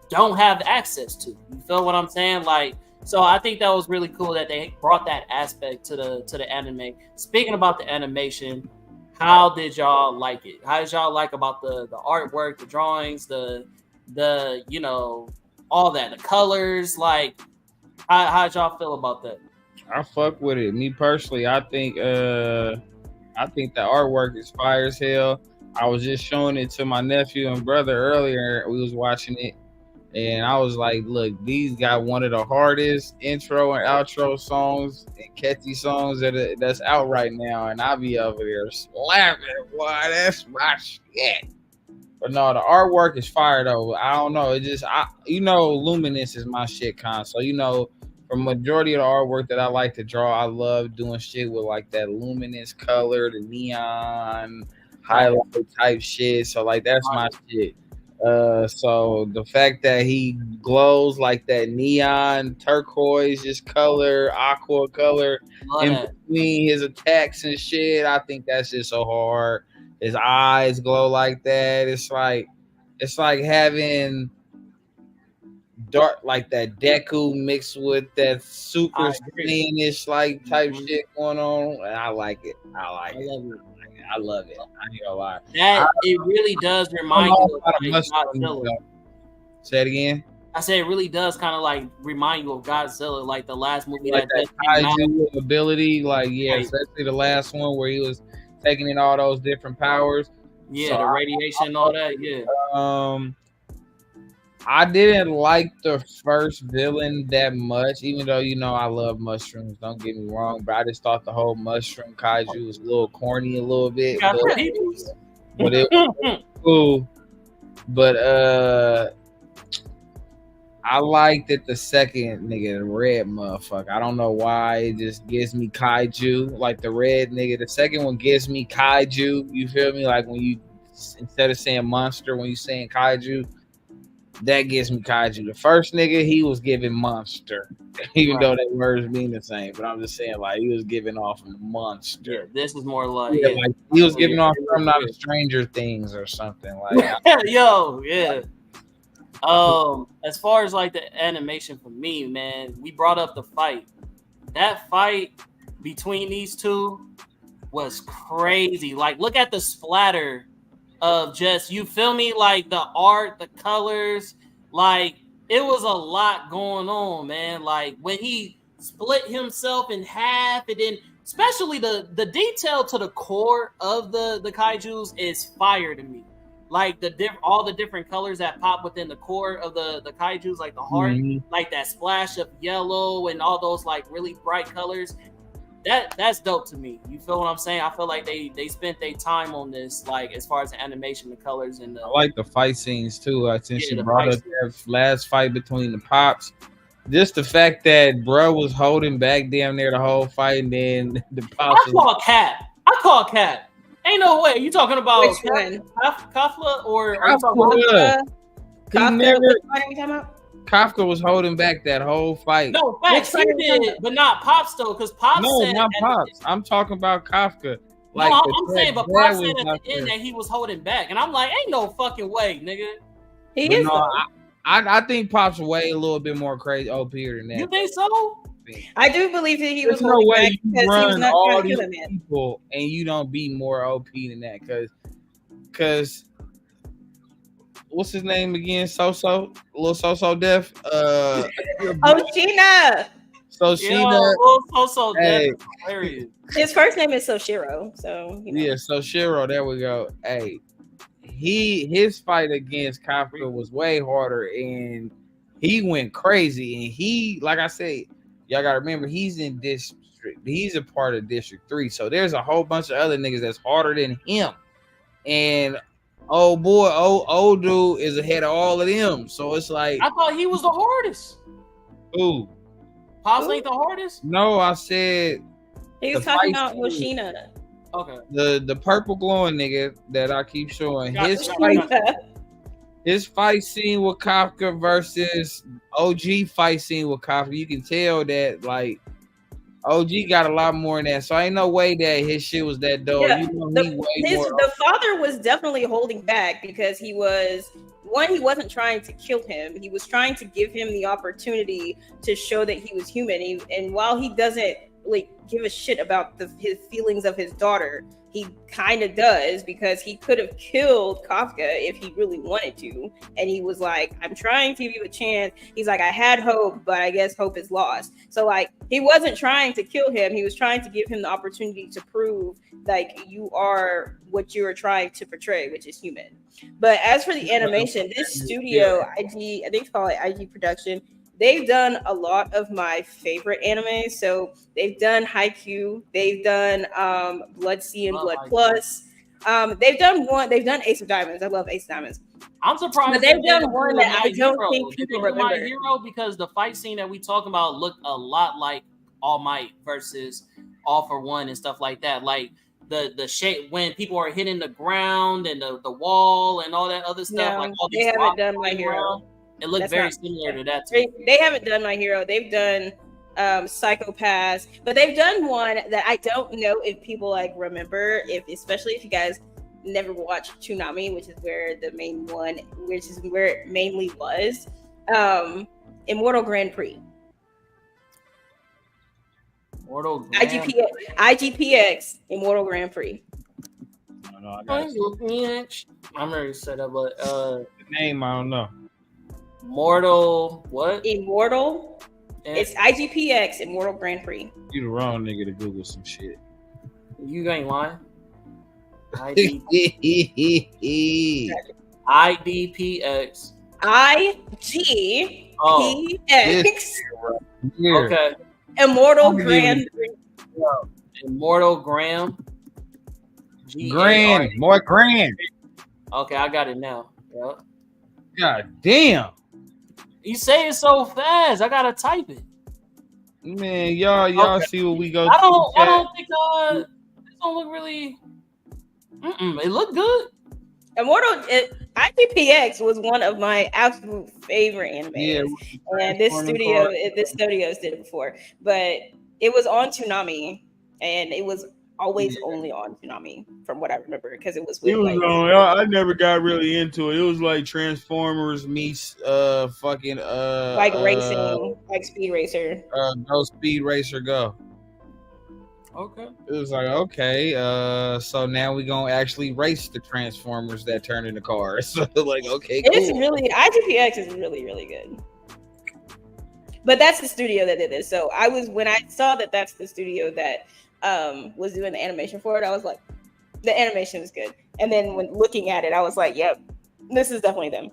don't have access to. You feel what I'm saying? Like. So I think that was really cool that they brought that aspect to the anime. Speaking about the animation, how did y'all like it? How did y'all like about the artwork, the drawings, the you know, all that, the colors? Like, how did y'all feel about that? I fuck with it. Me personally, I think I I think the artwork is fire as hell. I was just showing it to my nephew and brother earlier. We was watching it, and I was like, "Look, these got one of the hardest intro and outro songs and catchy songs that's out right now." And I be over there slapping, boy, that's my shit. But no, the artwork is fire though. I don't know. It just, Luminous is my shit, so for majority of the artwork that I like to draw, I love doing shit with like that luminous color, the neon highlight type shit. So like that's my shit. So the fact that he glows like that neon turquoise just color, aqua color in between his attacks and shit, I think that's just so hard. His eyes glow like that. It's like having dark like that Deku mixed with that super Spanish like type shit going on. And I like it. I love it. I ain't gonna lie. It really does remind you of like Godzilla. Say it again. I say it really does kind of like remind you of Godzilla, like the last movie like that kaiju ability, like especially the last one where he was taking in all those different powers. Yeah, so the radiation and all that. Yeah. I didn't like the first villain that much, even though I love mushrooms. Don't get me wrong, but I just thought the whole mushroom kaiju was a little corny, a little bit. But it was cool. But I liked it the second nigga, the red motherfucker. I don't know why it just gives me kaiju. Like the red nigga, the second one gives me kaiju. You feel me? Like when you instead of saying monster, when you saying kaiju, that gives me kaiju. The first nigga, he was giving monster, even though that words mean the same. But I'm just saying, like he was giving off monster. Yeah, this is more like like he was giving off from not a Stranger Things or something like. As far as like the animation for me, man, we brought up the fight. That fight between these two was crazy. Like, look at the splatter of just, you feel me? Like the art, the colors, like it was a lot going on, man. Like when he split himself in half, and then especially the detail to the core of the kaijus is fire to me. Like all the different colors that pop within the core of the kaijus, like the heart, like that splash of yellow and all those like really bright colors. That's dope to me. You feel what I'm saying? I feel like they spent their time on this, like as far as the animation, the colors, and I like the fight scenes too. Since you brought up that last fight between the Pops, just the fact that bro was holding back damn near the whole fight, and then the Pops. I call Cap. Ain't no way. You talking about Kafla or Kafka? Kafka was holding back that whole fight. No, facts, he did, but not Pops though, because Pops said not Pops. I'm talking about Kafka. Like no, I'm saying, but Pops said at the end that he was holding back, and I'm like, ain't no fucking way, nigga. He is. No, I think Pops way a little bit more crazy OP'er than that. You think so? I do believe that he was holding back because he was not trying to kill him, man. People and you don't be more OP than that, because what's his name again? Little So Def. Oshina. Soshina. Hey. His first name is Soshiro. So yeah, Soshiro. There we go. Hey, his fight against Kafka was way harder, and he went crazy. And he, like I said, y'all gotta remember he's in district. He's a part of District 3. So there's a whole bunch of other niggas that's harder than him. And old dude is ahead of all of them. So it's like I thought he was the hardest. Who? Pops ain't the hardest? No, I said he was talking about Hoshina. Okay. The purple glowing nigga that I keep showing. His fight scene with Kafka versus OG fight scene with Kafka, you can tell that like OG got a lot more in that. So ain't no way that his shit was that dope. Yeah. The father was definitely holding back because he wasn't trying to kill him. He was trying to give him the opportunity to show that he was human. And while he doesn't like give a shit about his feelings of his daughter. He kind of does, because he could have killed Kafka if he really wanted to. And he was like, I'm trying to give you a chance. He's like, I had hope, but I guess hope is lost. So like, he wasn't trying to kill him. He was trying to give him the opportunity to prove like you are what you are trying to portray, which is human. But as for the animation, this studio, I think it's called IG Production, they've done a lot of my favorite anime. So they've done Haikyuu, they've done Blood Sea and Blood Plus. They've done Ace of Diamonds. I love Ace of Diamonds. I'm surprised. But they've done one that I don't think people remember. My Hero, because the fight scene that we talking about looked a lot like All Might versus All for One and stuff like that. Like the shape when people are hitting the ground and the wall and all that other stuff. No, like all they haven't done My Hero. It looked very similar to that too. They haven't done My Hero. They've done Psychopaths, but they've done one that I don't know if people like remember, especially if you guys never watched Toonami, which is where the main one, which is where it mainly was, Immortal Grand Prix. IGPX Immortal Grand Prix. I'm ready to set up, but the name I don't know. Mortal what? Immortal. It's IGPX Immortal Grand Prix. You the wrong nigga to Google some shit. You ain't lying. IDPX. IGPX. Okay. Immortal Grand Prix. Immortal Graham. Grand. More grand. Okay, I got it now. Yep. God damn. You say it so fast. I gotta type it. Man, y'all see what we go. I don't think this don't look really. It looked good. IPPX was one of my absolute favorite animes. Yeah, and this studios did it before, but it was on Toonami, and it was always only on Toonami, from what I remember, because it was. I never got really into it. It was like Transformers meets racing, like Speed Racer. Go Speed Racer Go. Okay. It was like, okay, so now we gonna actually race the Transformers that turn into cars. So like, okay, cool. It's really IGPX is really, really good. But that's the studio that did this. So when I saw that that's the studio that was doing the animation for it, I was like, the animation is good. And then when looking at it, I was like, yep, this is definitely them.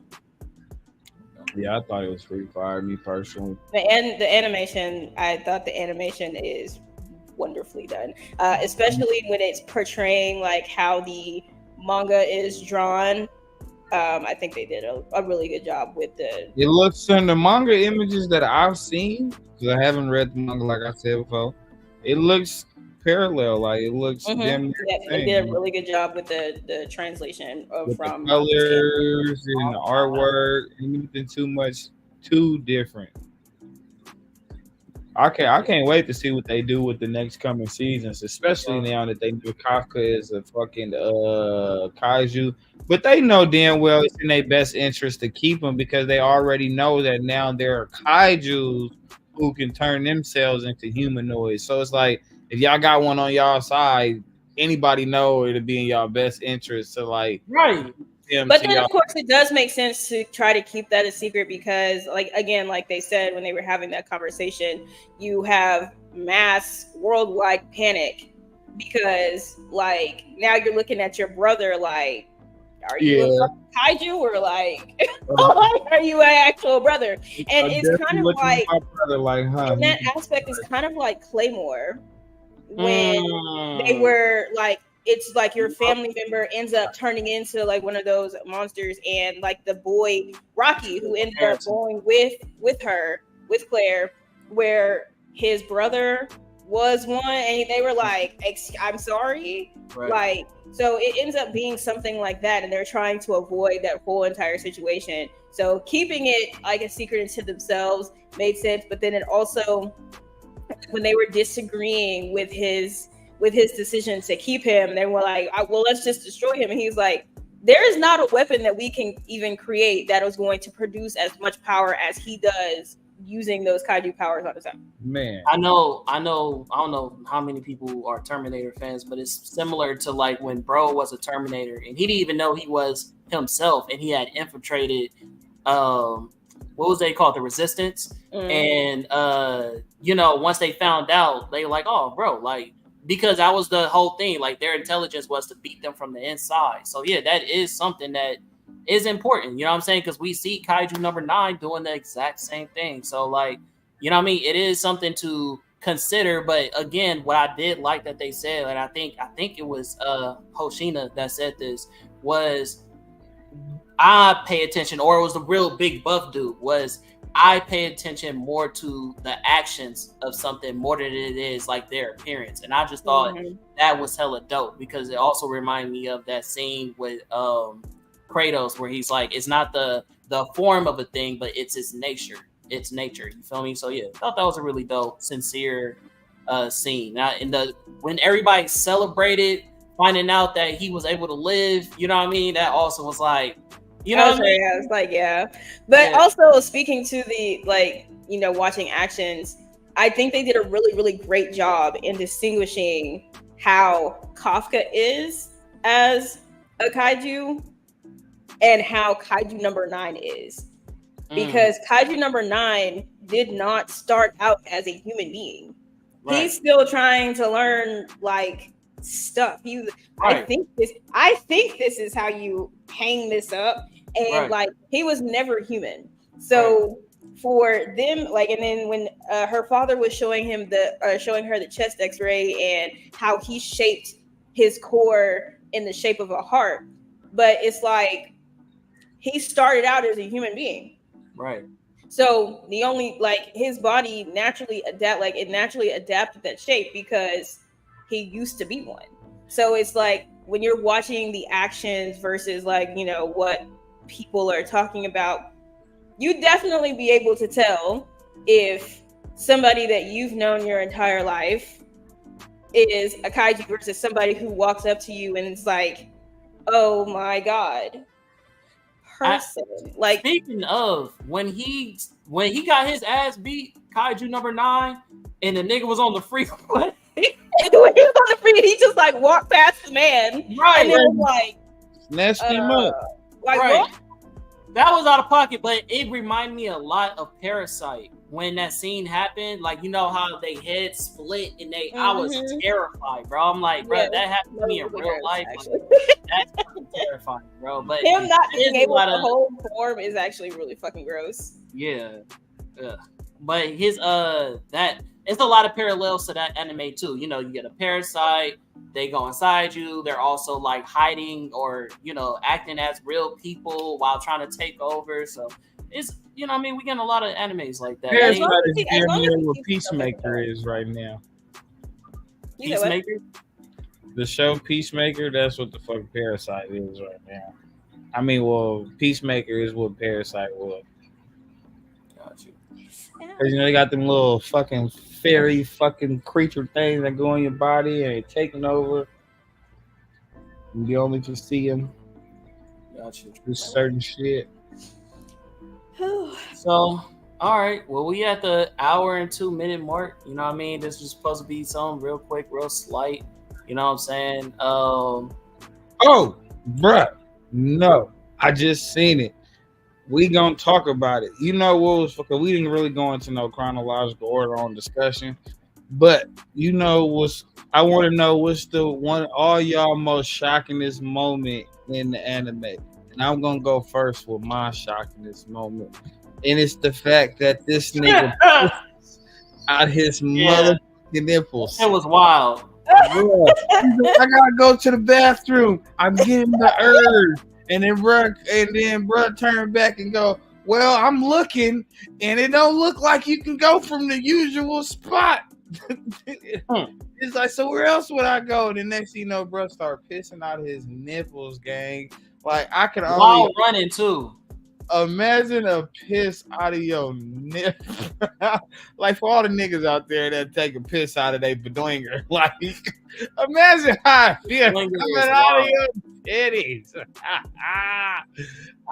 Yeah, I thought it was pretty fire, me personally. The animation, I thought the animation is wonderfully done, especially when it's portraying like how the manga is drawn. I think they did a really good job with the. It looks in the manga images that I've seen, because I haven't read the manga like I said before. It looks parallel, like it looks. They did a really good job with the translation from the colors and the artwork. Anything too different. I can't wait to see what they do with the next coming seasons, especially now that they knew Kafka is a fucking kaiju. But they know damn well it's in their best interest to keep him, because they already know that now there are kaijus who can turn themselves into humanoids. So it's like, if y'all got one on y'all side, anybody know it'll be in y'all best interest to like right. But then, of course, it does make sense to try to keep that a secret, because, like they said when they were having that conversation, you have mass worldwide panic, because, like, now you're looking at your brother like, are you a kaiju, or like, are you an actual brother? And it's kind of like, in that aspect, it's kind of like Claymore, when they were like, it's like your family member ends up turning into like one of those monsters, and like the boy Rocky, who ended up going with Claire, where his brother was one, and they were like, I'm sorry, right. Like, so it ends up being something like that, and they're trying to avoid that whole entire situation. So keeping it like a secret into themselves made sense, but then it also, when they were disagreeing with his decision to keep him, they were like, well, let's just destroy him. And he's like, there is not a weapon that we can even create that is going to produce as much power as he does using those kaiju powers on his own. Man, I don't know how many people are Terminator fans, but it's similar to like when Bro was a Terminator and he didn't even know he was himself, and he had infiltrated what was they called, the Resistance, and once they found out, they like, oh bro, like, because that was the whole thing, like their intelligence was to beat them from the inside. So yeah, that is something that is important, you know what I'm saying? Because we see Kaiju number 9 doing the exact same thing. So like, you know what I mean? It is something to consider. But again, what I did like that they said, and I think it was Hoshina that said this, was I pay attention, or it was the real big buff dude, was I pay attention more to the actions of something more than it is like their appearance. And I just thought that was hella dope, because it also reminded me of that scene with Kratos, where he's like, it's not the form of a thing, but it's its nature. It's nature. You feel me? So yeah, I thought that was a really dope, sincere scene. Now, when everybody celebrated finding out that he was able to live, you know what I mean? That also was like, you know what I mean? Yeah, it's like, yeah. But also speaking to the, like, watching actions, I think they did a really, really great job in distinguishing how Kafka is as a kaiju and how Kaiju number 9 is. Because Kaiju number 9 did not start out as a human being. Right. He's still trying to learn like stuff. I think this is how you hang this up. And like, he was never human. So for them, like, and then when her father was showing her the chest X-ray and how he shaped his core in the shape of a heart, but it's like he started out as a human being. Right. So the only, like, his body naturally adapted that shape because he used to be one. So it's like when you're watching the actions versus like, what people are talking about, you definitely be able to tell if somebody that you've known your entire life is a kaiju versus somebody who walks up to you and it's like, oh my God. Person. Like, speaking of, when he got his ass beat, Kaiju number 9, and the nigga was on the freeway. When he was on the freeway, he just like walked past the man. Right. And then like snatched him up. Like, right. What? That was out of pocket, but it reminded me a lot of Parasite when that scene happened. Like, you know how they head split and I was terrified, bro. I'm like, bro, that happened to me in real life. Like, that's fucking terrifying, bro. But him not being able to hold form is actually really fucking gross. Yeah. But his that it's a lot of parallels to that anime too. You get a parasite, they go inside you, they're also like hiding or acting as real people while trying to take over. So it's we getting a lot of animes like that. Parasite is damn near what Peacemaker is right now. Peacemaker? The show Peacemaker, that's what the fuck Parasite is right now. I mean, well, Peacemaker is what Parasite was. Got you. Because they got them little fucking fairy fucking creature things that go in your body and they're taking over. And you only can see them. Gotcha. Do certain shit. So, all right. Well, we at the hour and 2 minute mark. You know what I mean? This was supposed to be something real quick, real slight. You know what I'm saying? Oh, bruh. No. I just seen it. We gonna talk about it. You know what was fucking, we didn't really go into no chronological order on discussion, but I want to know what's the one all y'all most shockingest moment in the anime. And I'm gonna go first with my shockingest moment. And it's the fact that this nigga out his motherfucking nipples. It was wild. Bruh, I gotta go to the bathroom. I'm getting the urge. And then bruh turn back and go, well, I'm looking, and it don't look like you can go from the usual spot. It's like, so where else would I go? And the next thing you know, bruh start pissing out his nipples, gang. Like, I could only while running too. Imagine a piss out of your nip. Like, for all the niggas out there that take a piss out of their bedwinger. Like, imagine how I feel coming out of titties.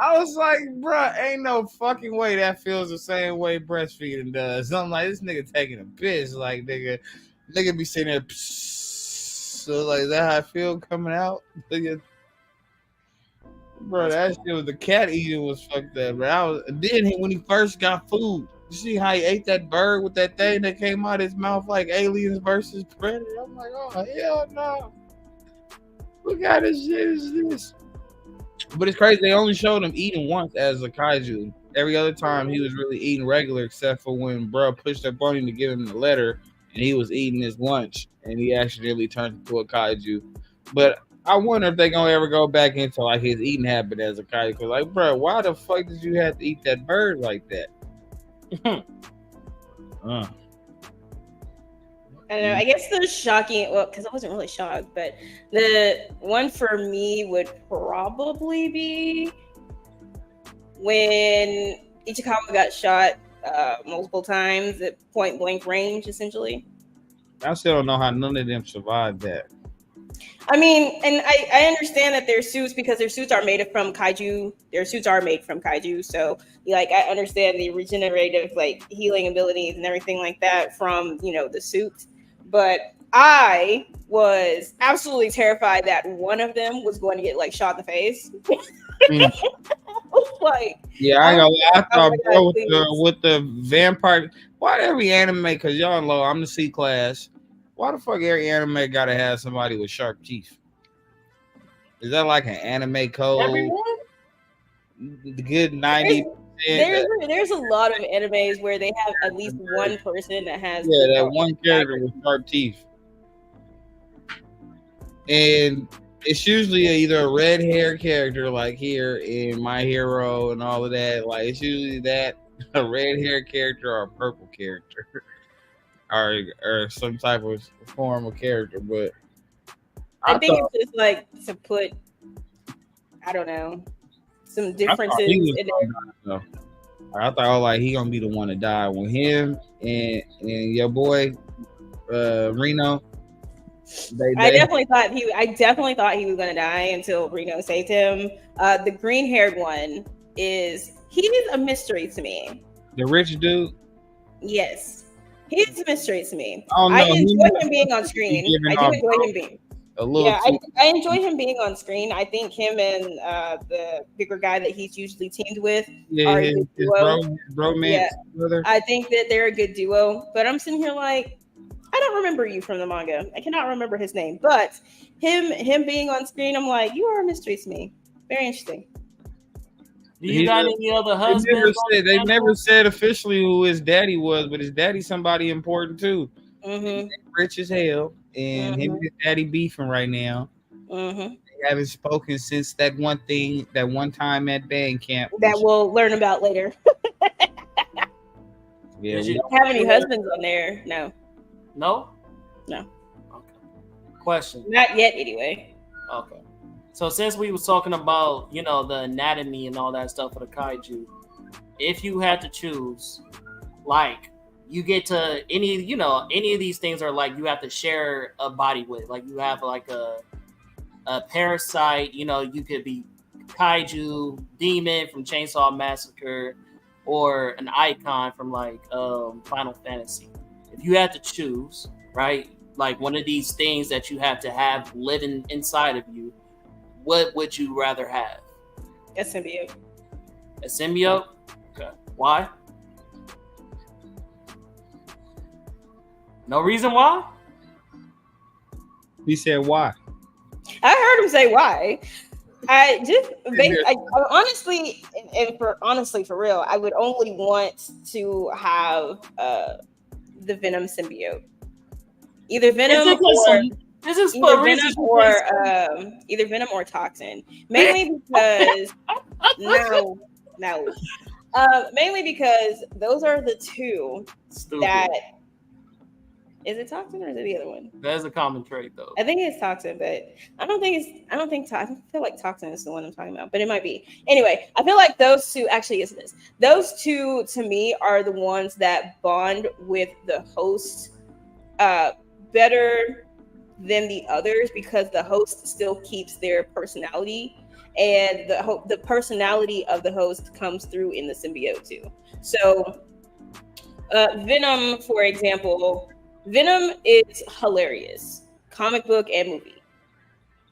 I was like, bruh, ain't no fucking way that feels the same way breastfeeding does. I'm like, this nigga taking a piss. Like, nigga be sitting there. So, like, is that how I feel coming out? Bro, that shit was the cat eating was fucked up. Bro. When he first got food, you see how he ate that bird with that thing that came out his mouth like Aliens versus Predator? I'm like, oh, hell no. What kind of shit is this? But it's crazy. They only showed him eating once as a kaiju. Every other time he was really eating regular, except for when bro pushed up on him to give him the letter, and he was eating his lunch, and he accidentally turned into a kaiju. But I wonder if they gonna ever go back into like his eating habit as a kaiju. Cause like, bro, why the fuck did you have to eat that bird like that? I don't know. I guess the shocking, well, because I wasn't really shocked, but the one for me would probably be when Ichikawa got shot multiple times at point blank range, essentially. I still don't know how none of them survived that. I mean, and I understand that their suits, because their suits are made from kaiju. Their suits are made from kaiju, so like I understand the regenerative, like healing abilities and everything like that from the suits. But I was absolutely terrified that one of them was going to get like shot in the face. Like, yeah, I thought bro with the vampire. Why every anime? Because y'all know I'm the C class. Why the fuck every anime gotta have somebody with sharp teeth? Is that like an anime code? Everyone? The good 90%. There's a lot of animes where they have at least one person that has that one character with sharp teeth, and it's usually either a red hair character like here in My Hero and all of that. Like it's usually that a red hair character or a purple character. Or some type of form of character, but I think it's just like to put, I don't know, some differences in it. I thought like he gonna be the one to die when him and your boy Reno. I definitely thought he was gonna die until Reno saved him. The green haired one he's a mystery to me. The rich dude. Yes. He's a mystery to me. I enjoy him being on screen. I do enjoy him being. I enjoy him being on screen. I think him and the bigger guy that he's usually teamed with are a good duo. Bromance. Yeah. I think that they're a good duo. But I'm sitting here like, I don't remember you from the manga. I cannot remember his name. But him being on screen, I'm like, you are a mystery to me. Very interesting. Do you got any other husbands? They never said officially who his daddy was, but his daddy's somebody important too. Mm-hmm. Rich as hell, and him and his daddy beefing right now. Mm-hmm. They haven't spoken since that one time at band camp. That we'll learn about later. Yeah, do you have any husbands on there? No. No? No. Okay. Question. Not yet, anyway. Okay. So since we was talking about, the anatomy and all that stuff for the kaiju, if you had to choose, like, you get to any of these things are like you have to share a body with. Like you have like a parasite, you could be kaiju, demon from Chainsaw Massacre, or an icon from like Final Fantasy. If you had to choose, right, like one of these things that you have to have living inside of you, what would you rather have? A symbiote. A symbiote? Okay. Why? No reason why? He said why? I heard him say why. Honestly, for real, I would only want to have the Venom symbiote. Either Venom either Venom or Toxin. Mainly because mainly because those are the two that. Is it Toxin or is it the other one? That's a common trait, though. I think it's Toxin, but I feel like Toxin is the one I'm talking about, but it might be. Anyway, I feel like those two, actually, yes, it is. Those two, to me, are the ones that bond with the host better than the others because the host still keeps their personality, and the personality of the host comes through in the symbiote too. So Venom, for example, Venom is hilarious, comic book and movie.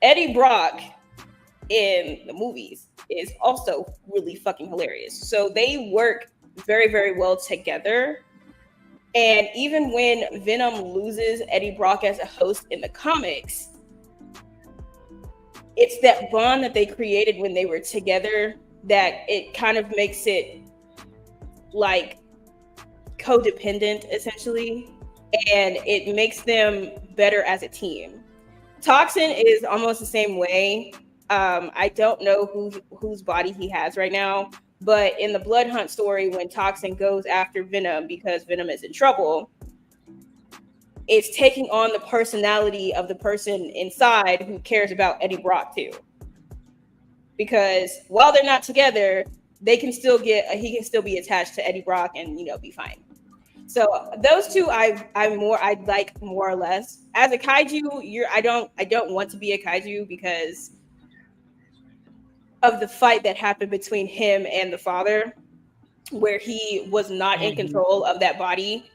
Eddie Brock in the movies is also really fucking hilarious. So they work very, very well together. And even when Venom loses Eddie Brock as a host in the comics, it's that bond that they created when they were together that it kind of makes it like codependent, essentially, and it makes them better as a team. Toxin is almost the same way. I don't know whose body he has right now, but in the Blood Hunt story, when Toxin goes after Venom because Venom is in trouble, it's taking on the personality of the person inside who cares about Eddie Brock too. Because while they're not together, he can still be attached to Eddie Brock and be fine. So those two I like more or less. As a kaiju, I don't want to be a kaiju because of the fight that happened between him and the father, where he was not in control of that body.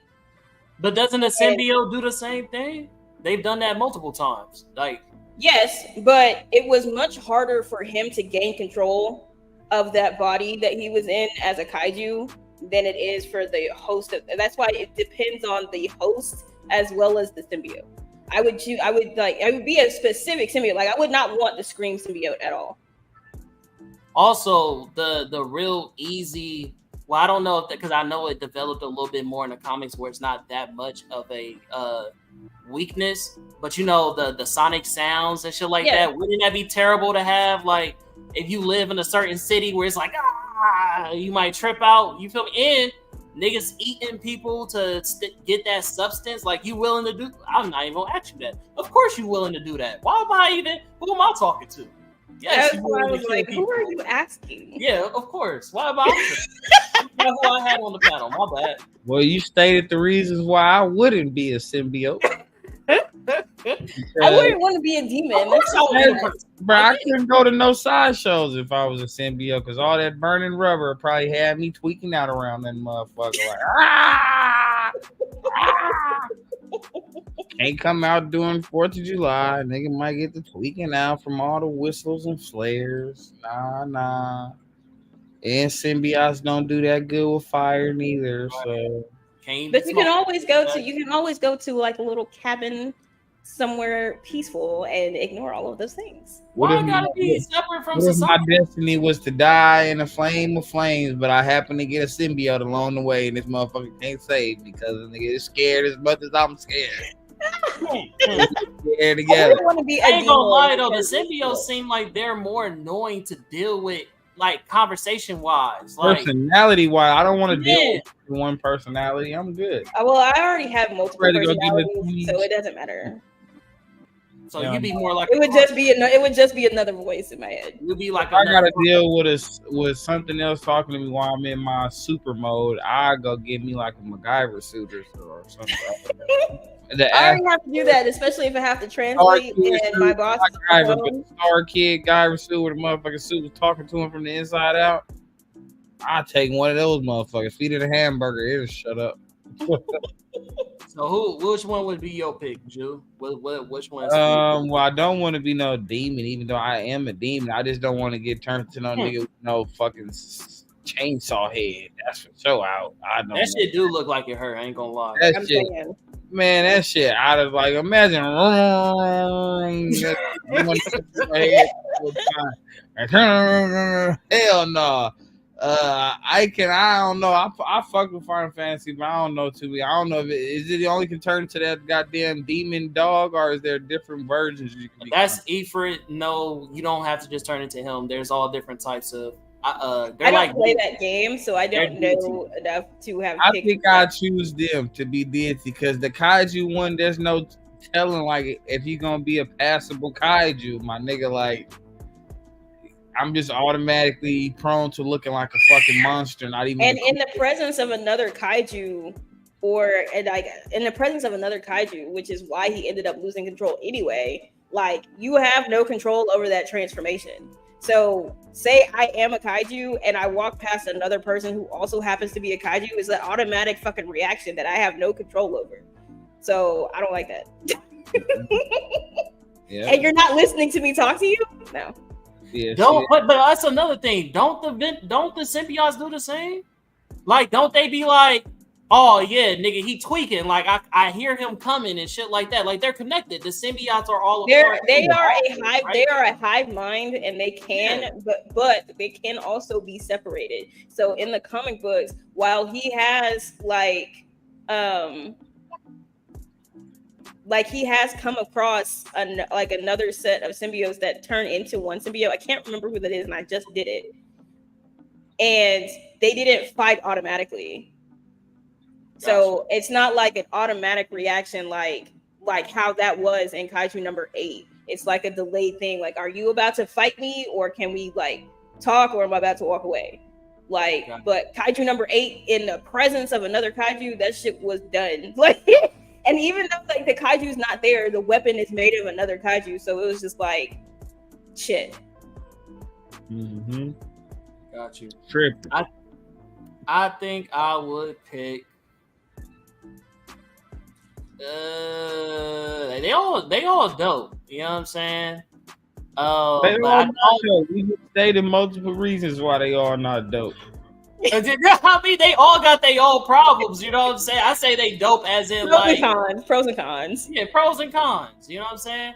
But doesn't a symbiote do the same thing? They've done that multiple times. Like, yes, but it was much harder for him to gain control of that body that he was in as a kaiju than it is for the host. That's why it depends on the host as well as the symbiote. I would be a specific symbiote. Like, I would not want the Scream symbiote at all. Also, the real easy. Well, I don't know if because I know it developed a little bit more in the comics where it's not that much of a weakness. But the sonic sounds and shit like that. Wouldn't that be terrible to have? Like, if you live in a certain city where it's like you might trip out. You feel me? And niggas eating people to get that substance. Like, you willing to do? I'm not even gonna ask you that. Of course you willing to do that. Why am I even? Who am I talking to? Yes, I was like, who are you asking? Yeah, of course. Why am I? That's who I had on the panel. My bad. Well, you stated the reasons why I wouldn't be a symbiote. I wouldn't want to be a demon. That's so weird. Bro, I couldn't go to no sideshows if I was a symbiote because all that burning rubber probably had me tweaking out around that motherfucker. Like, Can't come out doing 4th of July. Nigga might get the tweaking out from all the whistles and flares. Nah. And symbiotes don't do that good with fire neither. So, but you can always go to like a little cabin somewhere peaceful and ignore all of those things. Why gotta be separate from society? My destiny was to die in a flame of flames, but I happened to get a symbiote along the way, and this motherfucker can't save because the nigga is scared as much as I'm scared. Scared together. I ain't gonna lie though, the symbiotes seem like they're more annoying to deal with, like conversation wise, like personality wise. I don't want to deal with one personality. I'm good. Well, I already have multiple personalities, so it doesn't matter. So you'd be more like it would just be another voice in my head. You'd be like I gotta deal with something else talking to me while I'm in my super mode. I go get me like a MacGyver suit or something. I already have to do that, especially if I have to translate and my boss. Star Kid Guyver suit with a motherfucking suit was talking to him from the inside out. I take one of those motherfuckers, feed it a hamburger, it'll shut up. So which one would be your pick, Jew? Which one? Well, I don't want to be no demon, even though I am a demon. I just don't want to get turned to no nigga with no fucking chainsaw head. That's for sure out. I know that shit do look like it hurt. I ain't gonna lie. That shit, man, that shit out of like imagine. Hell no. I don't know. I fuck with Final Fantasy, but I don't know too many. I don't know if it only can turn to that goddamn demon dog, or is there different versions you can be? That's Ifrit. No, you don't have to just turn into him. There's all different types of. I don't play that game, so I don't know enough to have. I think I choose them to be deity because the kaiju one, there's no telling like if you're gonna be a passable kaiju, my nigga. Like, I'm just automatically prone to looking like a fucking monster. Not even. And in the presence of another kaiju, or and like in the presence of another kaiju, which is why he ended up losing control anyway. Like you have no control over that transformation. So say I am a kaiju and I walk past another person who also happens to be a kaiju, is an automatic fucking reaction that I have no control over. So I don't like that. Yeah. And you're not listening to me talk to you? No. Yeah, but that's another thing. Don't the symbiotes do the same? Like, don't they be like, oh yeah, nigga, he tweaking. Like I hear him coming and shit like that. Like they're connected. The symbiotes are all They are a hive mind, and they can, Yeah. but they can also be separated. So in the comic books, while he has he has come across another set of symbiotes that turn into one symbiote. I can't remember who that is, and I just did it. And they didn't fight automatically. So it's not like an automatic reaction like how that was in Kaiju number 8. It's like a delayed thing. Like, are you about to fight me, or can we like talk, or am I about to walk away? Like, but Kaiju number 8, in the presence of another Kaiju, that shit was done. Like, and even though like the Kaiju's not there, the weapon is made of another Kaiju, so it was just like shit. Mm-hmm. Got you. Trip. I think I would pick. They all dope. You know what I'm saying? They all not dope. We just stated multiple reasons why they all not dope. I mean, they all got their own problems. You know what I'm saying? I say they dope as in pros and cons. Yeah, pros and cons. You know what I'm saying?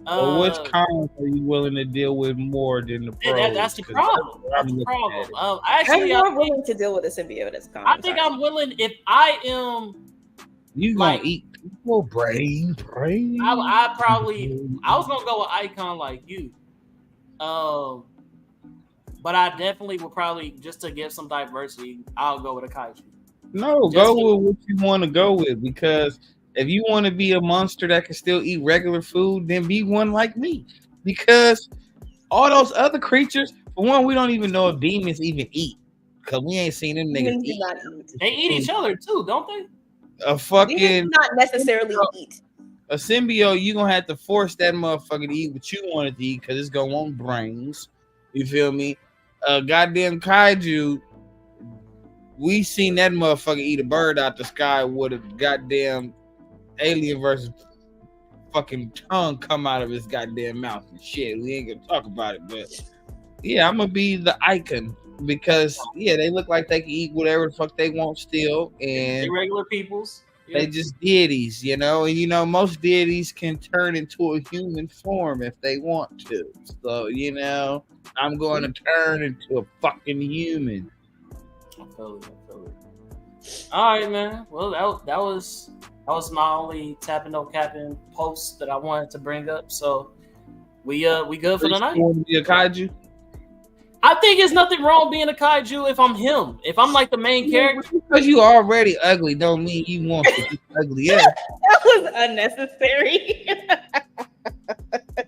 But which cons are you willing to deal with more than the pros? That's the problem. That's the problem. I'm more willing to deal with a symbiote as con. I think I'm willing if I am. You gonna eat people brain? I was gonna go with Icon like you. But I definitely would probably, just to give some diversity, I'll go with a kaiju. No, go with what you want to go with, because if you want to be a monster that can still eat regular food, then be one like me. Because all those other creatures, for one, we don't even know if demons even eat, because we ain't seen them niggas eat. They eat each other too, don't they? A fucking demons not necessarily eat. A symbiote, you gonna have to force that motherfucker to eat what you want it to eat, because it's gonna want brains. You feel me? Goddamn kaiju, we seen that motherfucker eat a bird out the sky with a goddamn alien versus fucking tongue come out of his goddamn mouth and shit. We ain't gonna talk about it, but yeah, I'm gonna be the icon, because yeah, they look like they can eat whatever the fuck they want still, and they regular peoples. Yeah. They just deities, you know, and you know most deities can turn into a human form if they want to. So you know, I'm going to turn into a fucking human. I feel it. All right, man. Well, that was my only tapping no capping post that I wanted to bring up. So we good for the night. You want to be a kaiju? I think there's nothing wrong being a kaiju if I'm him. If I'm like the main character. Because you already ugly don't mean you want to be ugly. Yeah. That was unnecessary.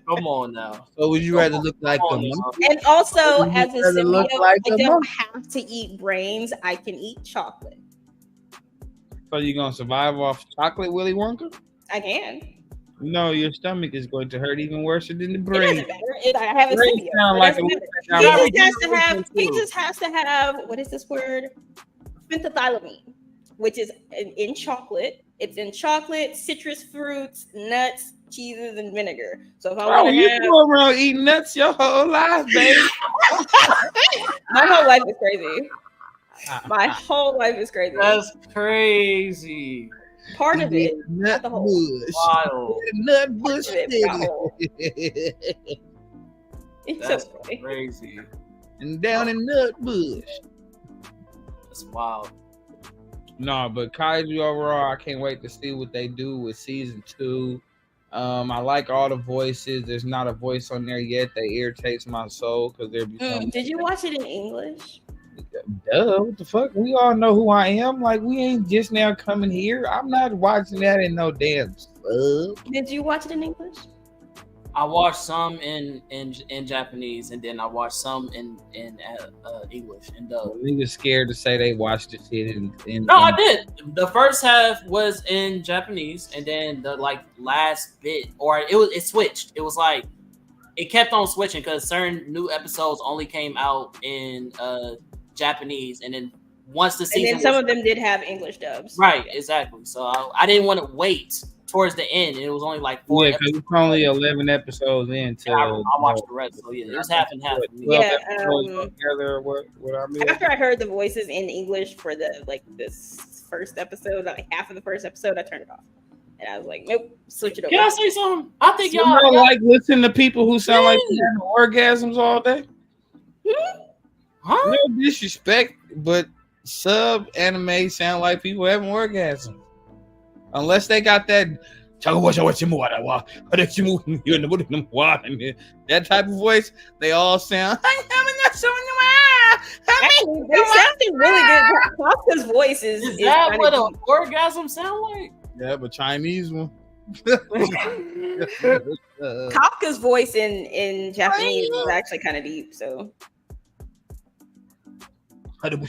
Come on now. So would you rather look like a monkey? And also, as a symbiote, like I don't have to eat brains. I can eat chocolate. So you gonna survive off chocolate, Willy Wonka? I can. No, your stomach is going to hurt even worse than the It brain. doesn't matter. I have a symbiote. Sound like He just has to have what is this word? Phenethylamine, which is in chocolate. It's in chocolate, citrus fruits, nuts, cheeses, and vinegar. So if I want to you go around eating nuts your whole life, baby. My whole life is crazy. My whole life is crazy. That's crazy. Part of it, nut not the whole. bush. Wild. Nut bush. That's So funny. crazy. And down in nut bush. That's wild. No, but Kaiju overall, I can't wait to see what they do with season 2. I like all the voices. There's not a voice on there yet that irritates my soul because they're becoming. Did you watch it in English? Duh, what the fuck? We all know who I am. Like, we ain't just now coming here. I'm not watching that in no damn sub. Did you watch it in English? I watched some in Japanese, and then I watched some in English and dub. Niggas scared to say they watched the shit in No, I did. The first half was in Japanese, and then the like last bit, or it switched. It was like it kept on switching because certain new episodes only came out in Japanese, and then once the season, and then some of them did have English dubs. Right, exactly. So I didn't want to wait towards the end. It was only like 4 Yeah, because it's only 11 episodes in. I watched the rest, so yeah, it was half and half. Yeah, together. What I mean? After I heard the voices in English for this first episode, like half of the first episode, I turned it off, and I was like, nope, switch it over. Can I say something? I think y'all like listening to people who sound like they're having orgasms all day. Huh? No disrespect, but sub anime sound like people having orgasms. Unless they got that that type of voice, they all sound. Actually, they sounded really good. Kafka's voice is that what an orgasm sound like? Yeah, but Chinese one. Kafka's voice in Japanese is actually kind of deep. So. I would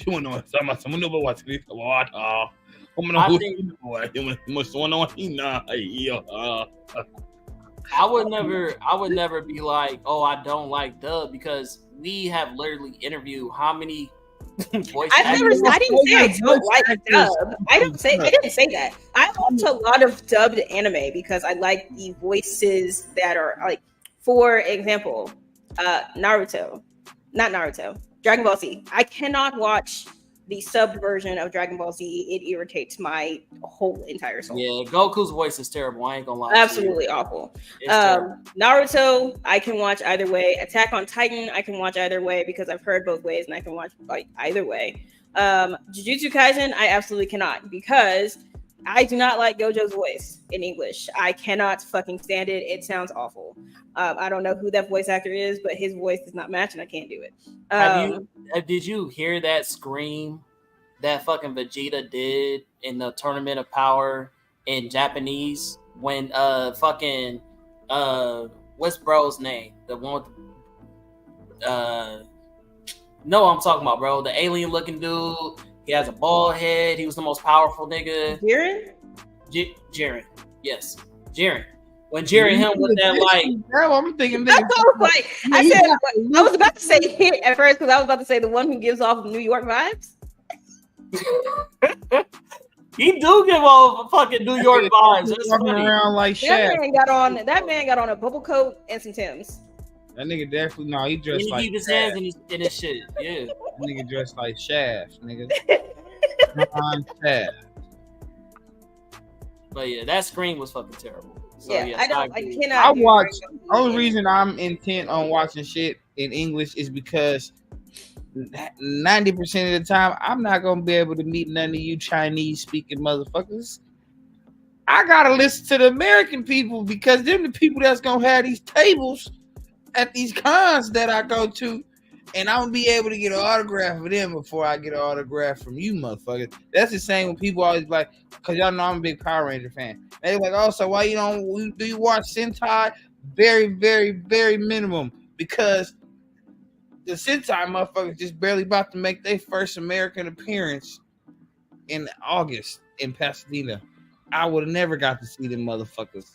never be like, oh, I don't like dub, because we have literally interviewed how many voice actors. I didn't say I don't like dub. I didn't say that. I watch a lot of dubbed anime because I like the voices that are like, for example, Dragon Ball Z. I cannot watch the subbed version of Dragon Ball Z. It irritates my whole entire soul. Yeah, Goku's voice is terrible. I ain't gonna lie. Absolutely awful. Naruto, I can watch either way. Attack on Titan, I can watch either way because I've heard both ways and I can watch like either way. Jujutsu Kaisen, I absolutely cannot because I do not like Gojo's voice in English. I cannot fucking stand it. It sounds awful. I don't know who that voice actor is, but his voice does not match and I can't do it. Did you hear that scream that fucking Vegeta did in the Tournament of Power in Japanese when what's bro's name? The one with no, I'm talking about, bro. The alien looking dude. He has a bald head. He was the most powerful nigga. Jiren? Jiren. Yes. Jiren. When Jiren him with that like, I'm thinking. That's what I was like. I was about to say it at first because I was about to say the one who gives off New York vibes. He do give off fucking New York vibes. That's walking funny. around like that man got on a bubble coat and some Timbs. That nigga definitely he dressed he like. He keep his hands in his shit. Yeah. That nigga dressed like Shaft, nigga. Shaft. But yeah, that scream was fucking terrible. So, yeah, yes, I cannot. I watch. Only reason I'm intent on watching shit in English is because 90% of the time I'm not gonna be able to meet none of you Chinese speaking motherfuckers. I gotta listen to the American people because they're the people that's gonna have these tables at these cons that I go to, and I'm gonna be able to get an autograph of them before I get an autograph from you motherfuckers. That's the same when people always be like, because y'all know I'm a big Power Ranger fan. They're like, oh, so why do you watch Sentai? Very, very, very minimum, because the Sentai motherfuckers just barely about to make their first American appearance in August in Pasadena. I would have never got to see them motherfuckers.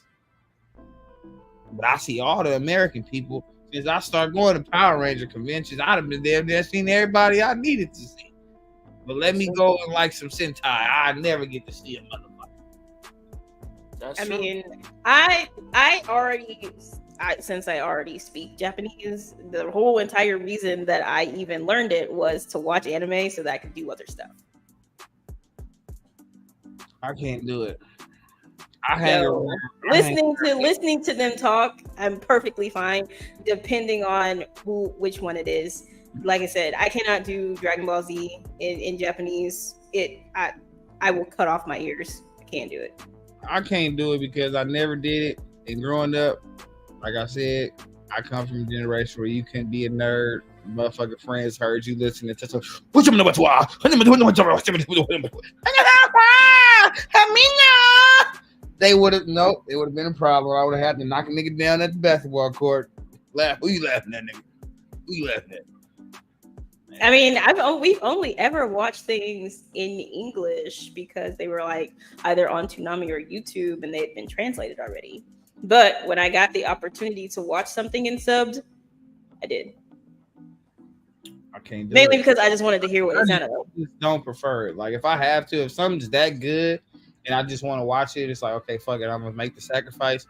But I see all the American people. Since I started going to Power Ranger conventions, I'd have been there seen everybody I needed to see. But let me go and like some Sentai. I never get to see a motherfucker. That's true. mean, since I already speak Japanese, the whole entire reason that I even learned it was to watch anime so that I could do other stuff. I can't do it. I hang around. Listening to them talk, I'm perfectly fine, depending on which one it is. Like I said, I cannot do Dragon Ball Z in Japanese. I will cut off my ears. I can't do it. I can't do it because I never did it. And growing up, like I said, I come from a generation where you can be a nerd. Motherfucking friends heard you listening to some. They would have it would have been a problem. I would have had to knock a nigga down at the basketball court. Who you laughing at, nigga? Who you laughing at? I mean, we've only ever watched things in English because they were like either on Toonami or YouTube and they had been translated already. But when I got the opportunity to watch something in subbed, I did. I can't do Mainly it. because I just wanted to hear what it sounded like. I just don't prefer it. Like if I have to, if something's that good and I just want to watch it, it's like, okay, fuck it, I'm gonna make the sacrifice.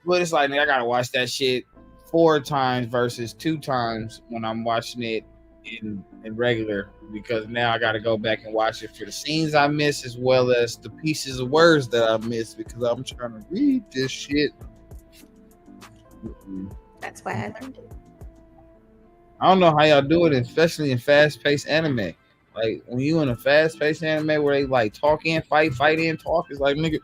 But it's like, I gotta watch that shit 4 times versus 2 times when I'm watching it in regular, because now I gotta go back and watch it for the scenes I miss as well as the pieces of words that I miss because I'm trying to read this shit. That's why I learned it. I don't know how y'all do it, especially in fast-paced anime. Like when you in a fast-paced anime where they like talk in, fight in, talk, it's like, nigga,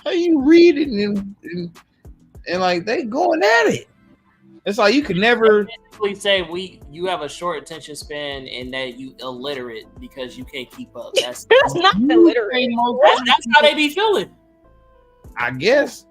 how you read it and like they going at it. It's like you could never say you have a short attention span and that you illiterate because you can't keep up. That's not illiterate. That's how they be feeling. I guess.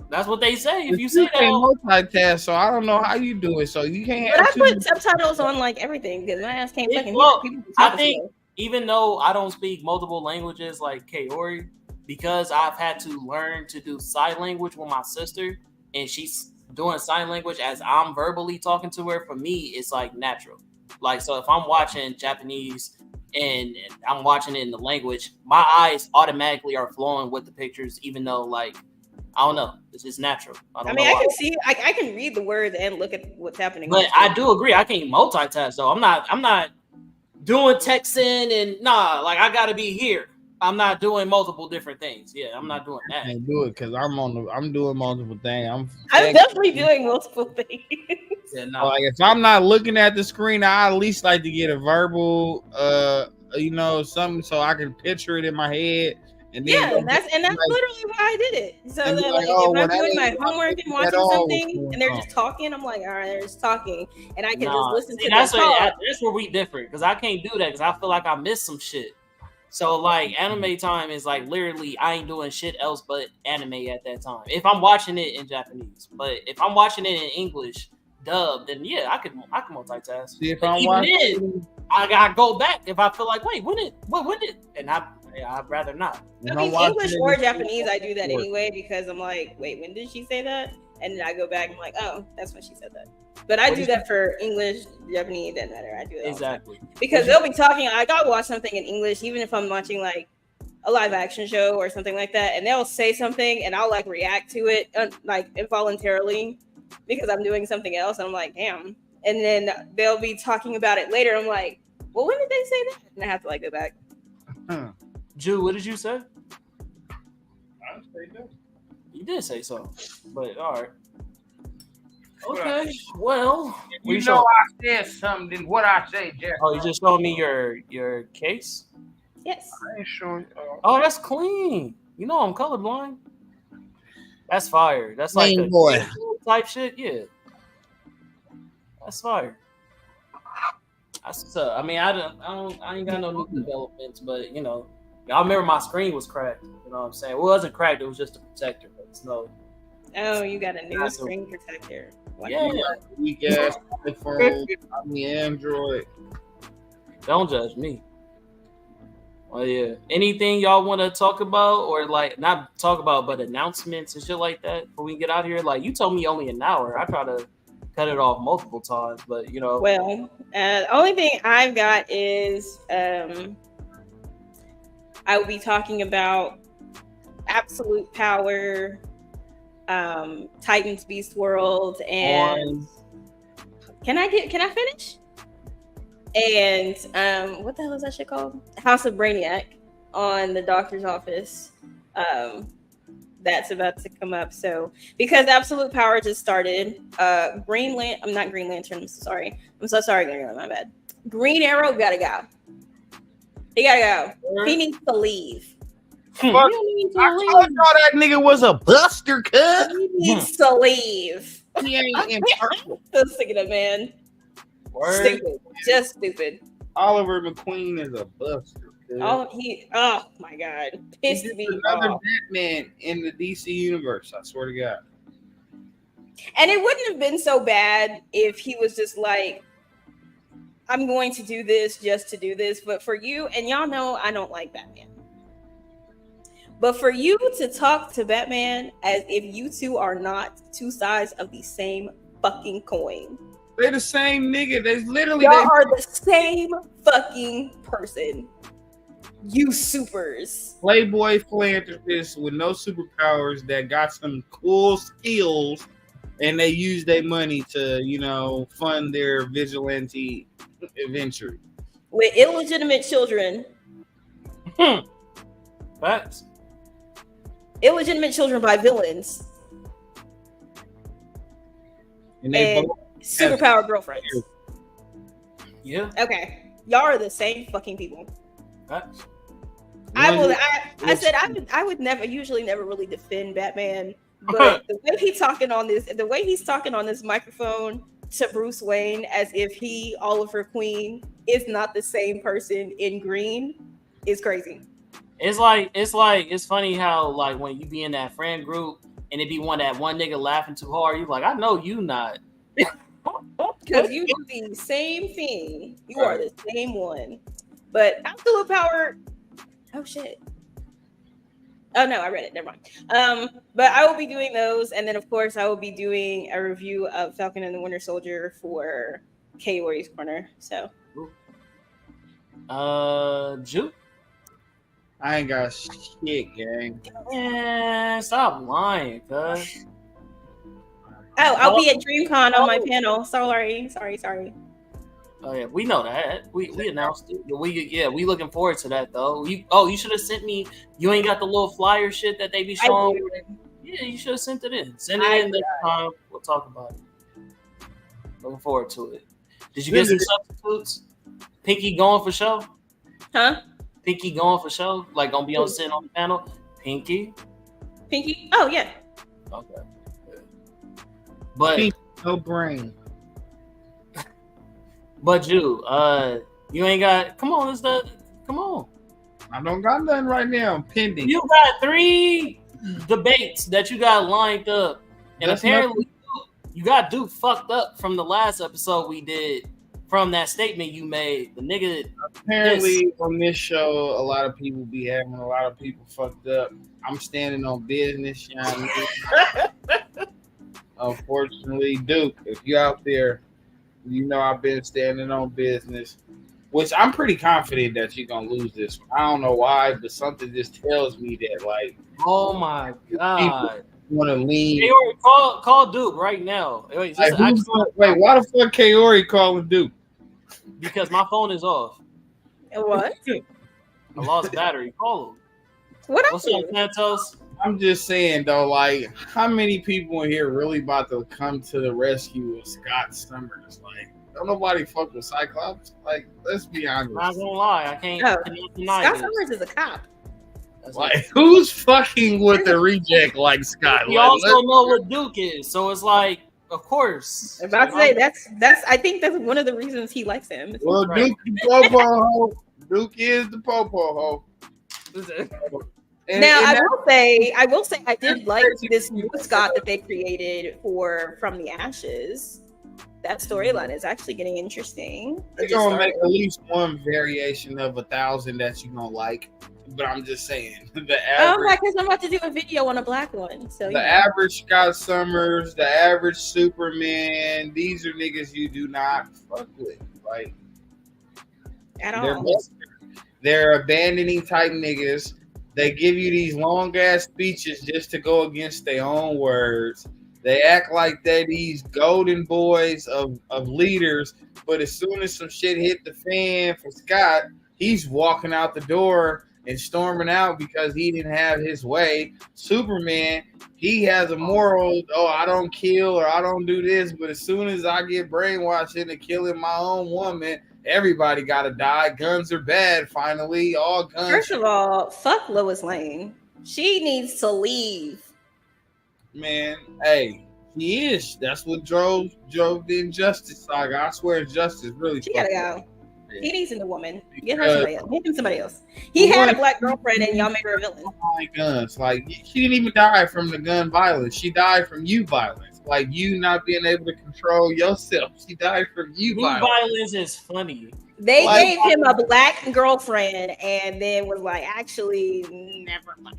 That's what they say. If you You say can't that, multitask, so I don't know how you do it. So you can't. But I have put subtitles on like everything because my ass can't fucking well, hear people. I think even though I don't speak multiple languages like Kaori, because I've had to learn to do sign language with my sister, and she's doing sign language as I'm verbally talking to her, for me, it's like natural. Like, so if I'm watching Japanese and I'm watching it in the language, my eyes automatically are flowing with the pictures, even though, like, I don't know, it's just natural. I can see, I can read the words and look at what's happening. But I do agree, I can't multitask though. I'm not doing texting and like I gotta be here. I'm not doing multiple different things. Yeah, I'm not doing that. I can't do it because I'm doing multiple things. I'm definitely doing multiple things. Yeah, no. Like if I'm not looking at the screen, I at least like to get a verbal, something so I can picture it in my head. And then that's literally why I did it. So that like, if I'm doing my homework and watching something and they're just talking, I'm like, all right, they're just talking, and I can just listen to that's them talk. That's where we differ because I can't do that because I feel like I missed some shit. So like anime time is like literally I ain't doing shit else but anime at that time. If I'm watching it in Japanese, but if I'm watching it in English dub, then yeah, I can multitask. See, if but I'm even then, I gotta go back if I feel like when did, and I'd rather not. I mean, English or Japanese, I do that anyway because I'm like, wait, when did she say that? And then I go back and I'm like, oh, that's when she said that. But I do that for English, Japanese, doesn't matter. I do that exactly because they'll be talking. Like I'll watch something in English, even if I'm watching like a live action show or something like that, and they'll say something, and I'll like react to it like involuntarily because I'm doing something else. And I'm like, damn. And then they'll be talking about it later. I'm like, well, when did they say that? And I have to like go back. Jew, what did you say? I didn't say that. You did say so, but all right. Okay, well, I said something. Then what I say, Jeff? Oh, you just showed me your case. Yes. I ain't sure. Oh, that's clean. You know I'm colorblind. That's fire. That's like Clean boy type shit. Yeah, that's fire. I mean, I ain't got no new developments, but you know, I remember my screen was cracked. You know what I'm saying? Well, it wasn't cracked. It was just a protector, but it's no. Oh, you got a new screen protector. Yeah. Weak ass iPhone. I mean Android. Don't judge me. Oh yeah. Anything y'all want to talk about, or like not talk about, but announcements and shit like that before we get out of here? Like you told me only an hour. I try to cut it off multiple times, but you know. Well, the only thing I've got is I will be talking about Absolute Power, Titans Beast World, and can I finish? And what the hell is that shit called? House of Brainiac on the doctor's office. That's about to come up. So because Absolute Power just started, I'm not Green Lantern. I'm so sorry, my bad. Green Arrow gotta go. He gotta go. He needs to leave. I told y'all that nigga was a buster, cuz. He needs to leave. He ain't impartial. So sick of that man. Word. Stupid. Just stupid. Oliver McQueen is a buster. Oh my god, pissed He's me another off. Batman in the DC universe. I swear to God. And it wouldn't have been so bad if he was just like, I'm going to do this just to do this. But for you, and y'all know I don't like Batman. But for you to talk to Batman as if you two are not two sides of the same fucking coin. They're the same nigga. They literally Y'all are the same fucking person. You supers. Playboy philanthropists with no superpowers that got some cool skills, and they use their money to, you know, fund their vigilante adventure. With illegitimate children. Facts. Illegitimate children by villains. And they And both superpower girlfriends. Yeah. Okay. Y'all are the same fucking people. Facts. I would usually never really defend Batman, but the way he's talking on this microphone to Bruce Wayne as if he Oliver Queen is not the same person in green is crazy. It's funny how like when you be in that friend group and it be that one nigga laughing too hard, you like, I know you not. Because you do the same thing. You are the same one. But absolute power. Oh shit. Oh no, I read it. Never mind. But I will be doing those, and then of course I will be doing a review of Falcon and the Winter Soldier for Kaori's Corner. So Juke? I ain't got shit, gang. Man, stop lying, cuz. Oh, I'll be at DreamCon on my panel. Sorry. Oh yeah, we know that. We announced it. We looking forward to that though. You should have sent me. You ain't got the little flyer shit that they be showing. Yeah, you should have sent it in. Send it in next time. We'll talk about it. Looking forward to it. Did you get some substitutes? Pinky going for show? Huh? Pinky going for show? Like gonna be on sitting on the panel? Pinky? Oh yeah. Okay. But no brain. But you ain't got. Come on, come on. I don't got nothing right now. I'm pending. You got 3 debates that you got lined up, and That's apparently you got Duke fucked up from the last episode we did. From that statement you made, the nigga. Apparently, on this show, a lot of people be having a lot of people fucked up. I'm standing on business, young. Unfortunately, Duke, if you out there, you know I've been standing on business, which I'm pretty confident that you're gonna lose this one. I don't know why, but something just tells me that, like, Oh my god! Want to lean? Kaori, call Duke right now. Wait, why the fuck Kaori calling Duke? Because my phone is off. What? I lost battery. Call him. What's up, Santos? I'm just saying though, like, how many people in here really about to come to the rescue of Scott Summers? Like, don't nobody fuck with Cyclops. Like, let's be honest. Not gonna lie, I can't. Deny Scott this. Summers is a cop. Like, who's fucking with the reject like Scott? We also know what Duke is, so it's like, of course. I'm about to say that's. I think that's one of the reasons he likes him. Well, Duke the popo ho. Duke is the popo ho. I will say, I did like this new Scott that they created from the Ashes. That storyline is actually getting interesting. They're gonna make at least one variation of 1,000 that you gonna like. But I'm just saying, the average. Because I'm about to do a video on a black one. So the average Scott Summers, the average Superman, these are niggas you do not fuck with, like at all. They're abandoning type niggas. They give you these long ass speeches just to go against their own words. They act like they're these golden boys of leaders, but as soon as some shit hit the fan for Scott, he's walking out the door and storming out because he didn't have his way. Superman, he has a moral, I don't kill or I don't do this, but as soon as I get brainwashed into killing my own woman, everybody gotta die. Guns are bad, finally. All guns. First of all, fuck Lois Lane. She needs to leave. Man, hey, he is. That's what drove the Injustice saga. I swear Injustice really she gotta go. He needs a new woman. Get her somebody else. Get him somebody else. He had a black girlfriend, and y'all made her a villain. Guns, like she didn't even die from the gun violence. She died from you violence, like you not being able to control yourself. She died from you violence is funny. They gave him a black girlfriend, and then was like, actually, never mind.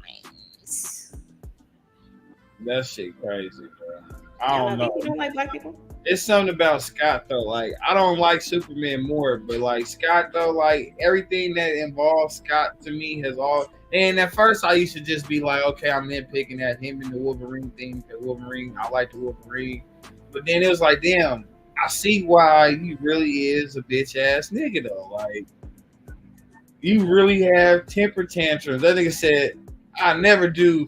That shit crazy, bro. I don't know. You don't like black people? It's something about Scott though. Like I don't like Superman more, but like Scott though, like everything that involves Scott to me has all. And at first I used to just be like, okay, I'm nitpicking at him and the Wolverine thing. The Wolverine, I like the Wolverine, but then it was like, damn, I see why he really is a bitch ass nigga though. Like you really have temper tantrums. That nigga said, I never do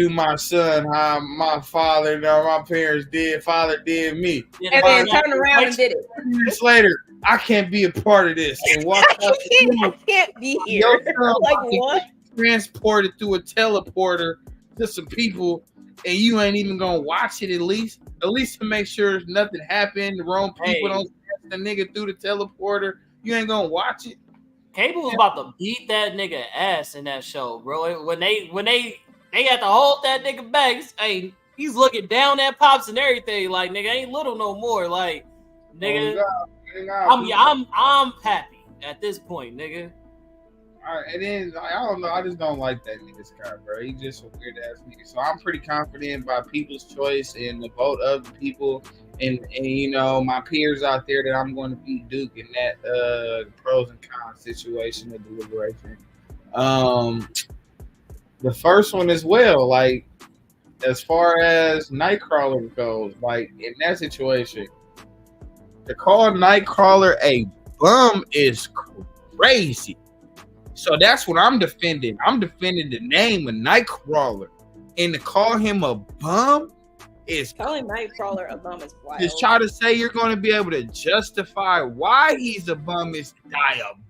my son how my father or my parents did. Father did me. And then turned around and did it. 2 years later, I can't be a part of this. And walk out I can't be here. Like what? Transported through a teleporter to some people, and you ain't even gonna watch it at least to make sure nothing happened. The wrong people don't catch the nigga through the teleporter. You ain't gonna watch it. Cable was about to beat that nigga ass in that show, bro. When they had to hold that nigga back. Hey, he's looking down at Pops and everything. Like, nigga, ain't little no more. Like, nigga, I'm happy at this point, nigga. All right, and then I don't know. I just don't like that nigga Scott, bro. He just a weird ass nigga. So I'm pretty confident by people's choice and the vote of the people, and you know my peers out there that I'm going to beat Duke in that pros and cons situation of deliberation. The first one as well, like as far as Nightcrawler goes, like in that situation, to call Nightcrawler a bum is crazy. So that's what I'm defending. I'm defending the name of Nightcrawler, and to call him a bum is calling Nightcrawler a bum is wild. Just try to say you're going to be able to justify why he's a bum is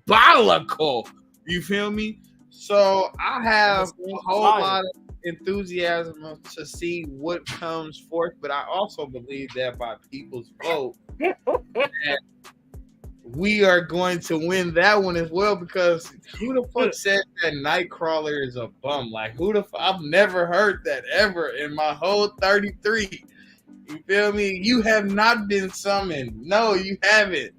diabolical. You feel me? So I have a whole lot of enthusiasm to see what comes forth, but I also believe that by people's vote, that we are going to win that one as well. Because who the fuck said that Nightcrawler is a bum? Like I've never heard that ever in my whole 33. You feel me? You have not been summoned. No, you haven't.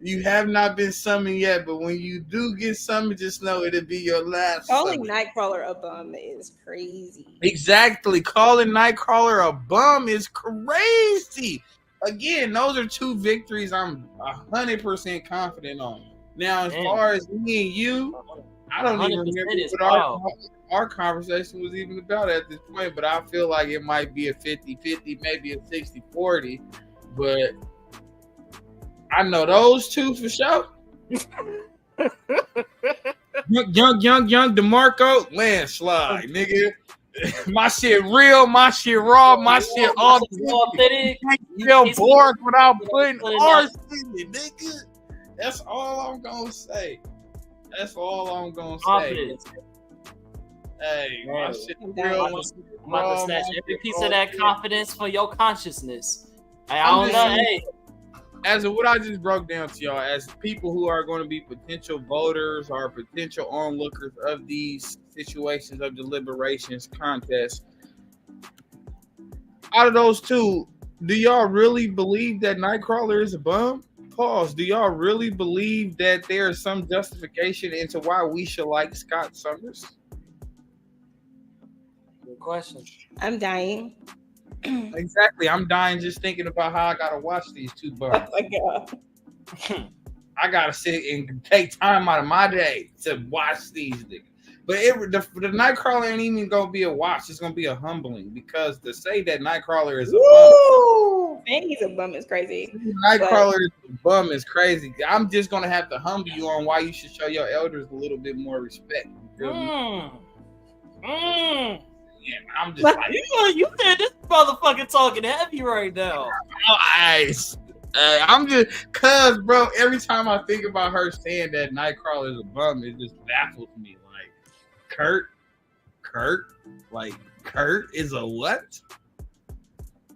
You have not been summoned yet, but when you do get summoned, just know it'll be your last. Calling Nightcrawler a bum is crazy. Exactly. Calling Nightcrawler a bum is crazy. Again, those are two victories I'm 100% confident on. Now, as far as me and you, I don't even remember what our conversation was even about at this point, but I feel like it might be a 50-50, maybe a 60-40, but I know those two for sure. young DeMarco, landslide, nigga. My shit real, my shit raw, my shit authentic. You feel bored without putting ours in it, nigga. That's all I'm gonna say. That's all I'm gonna say. Hey, my shit real. I'm about to snatch every piece of that confidence for your consciousness. I don't know. Hey. As of what I just broke down to y'all, as people who are going to be potential voters or potential onlookers of these situations of deliberations contests, out of those two, do y'all really believe that Nightcrawler is a bum? Pause. Do y'all really believe that there is some justification into why we should like Scott Summers? Good question. I'm dying. Exactly. I'm dying just thinking about how I gotta watch these two bums. Oh my god. I gotta sit and take time out of my day to watch these niggas. But the Nightcrawler ain't even gonna be a watch. It's gonna be a humbling, because to say that Nightcrawler is a bum, man, he's a bum is crazy. Nightcrawler is a bum is crazy. I'm just gonna have to humble you on why you should show your elders a little bit more respect. You feel me? Yeah, I'm just like, you said this motherfucker talking heavy right now. I'm just, cause bro, every time I think about her saying that Nightcrawler is a bum, it just baffles me. Like, Kurt is a what?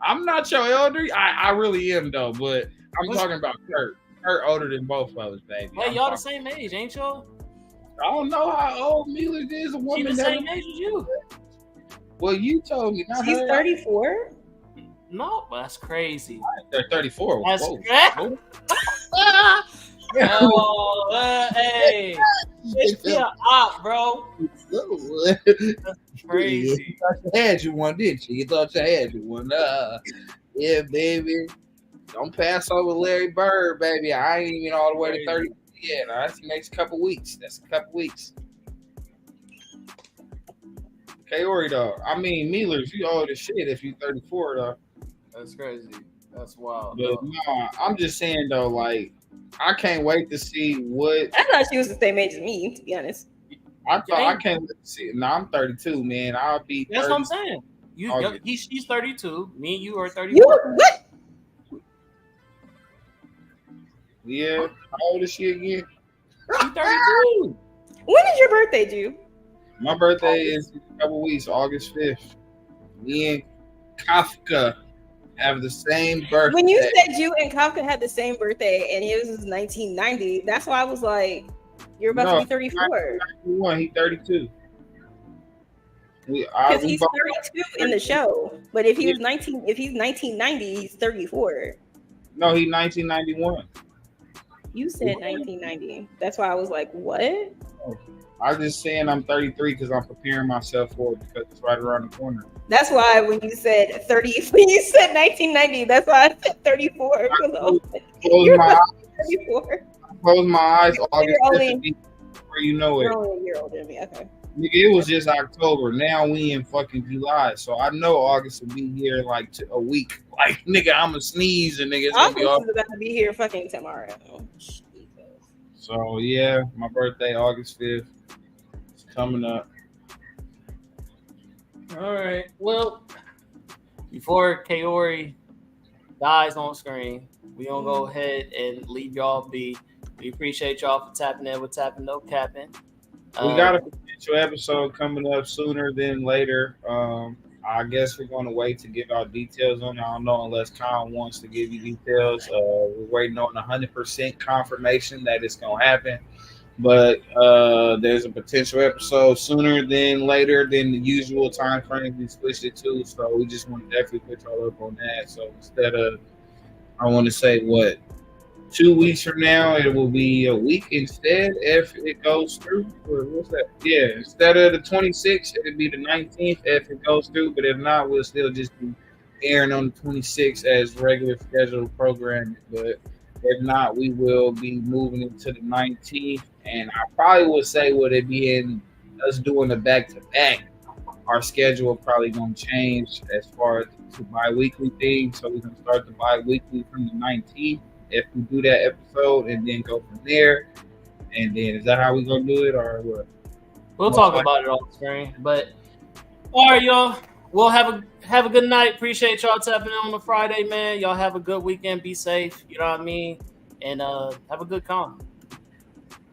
I'm not your elder. I really am though, but I'm talking about Kurt. Her older than both of us, baby. Wait, y'all the same age, ain't y'all? I don't know how old Mila is. A She woman the same age as you. Well, you told me. Not She's her. 34. No, that's crazy. They're 34. That's Whoa. crazy. Oh, hey, it's still up, bro. That's crazy. You thought you had you one, didn't you? You thought you had you one. Yeah, baby. Don't pass over Larry Bird, baby. I ain't even all the way to 30 yet. That's the next couple weeks. That's a couple weeks. Kaori, though. I mean, Mealers, you old as shit if you 34, though. That's crazy. That's wild. But no, I'm just saying, though, like, I can't wait to see what. I thought she was the same age as me, to be honest. I can't wait to see. No, I'm 32, man. I'll be. That's what I'm saying. She's 32. Me and you are 34. You what? Yeah. How old is she again? She's 32. When is your birthday, Ju? My birthday is in a couple weeks, August 5th. Me and Kafka have the same birthday. When you said you and Kafka had the same birthday and his was 1990, that's why I was like, you're about to be 34. 91, he's 32. Because he's 32 in the show. But if he was 19, if he's 1990, he's 34. No, he's 1991. You said 1990. That's why I was like, what? I'm just saying I'm 33 because I'm preparing myself for it because it's right around the corner. That's why when you said 30, when you said 1990, that's why I said 34. Close my eyes. 34. Close my eyes. August only- 5th, before you know it. You're only a year older than me. Okay. Nigga, it was just October. Now we in fucking July, so I know August will be here like a week. Like, nigga, I'ma sneeze and nigga, it's gonna be off. August is about to be here fucking tomorrow. So yeah, my birthday August 5th. It's coming up. All right. Well, before Kaori dies on screen, we gonna go ahead and leave y'all be. We appreciate y'all for tapping in with Tapping No Capping. We got a potential episode coming up sooner than later. I guess we're going to wait to give our details on it. I don't know unless Kyle wants to give you details. We're waiting on 100% confirmation that it's going to happen. But there's a potential episode sooner than later than the usual time frame we switched it to. So we just want to definitely put y'all up on that. So instead of, I want to say, 2 weeks from now, it will be a week instead if it goes through. Or what's that? Yeah, instead of the 26th, it'll be the 19th if it goes through. But if not, we'll still just be airing on the 26th as regular scheduled programming. But if not, we will be moving into the 19th. And I probably would say, would it be in us doing a back-to-back, our schedule probably going to change as far as the bi-weekly thing. So we're going to start the bi-weekly from the 19th. If we do that episode and then go from there, and then is that how we gonna do it or what? We'll talk about it on the screen. But all right, y'all. We'll have a good night. Appreciate y'all tapping in on a Friday, man. Y'all have a good weekend. Be safe. You know what I mean? And have a good con.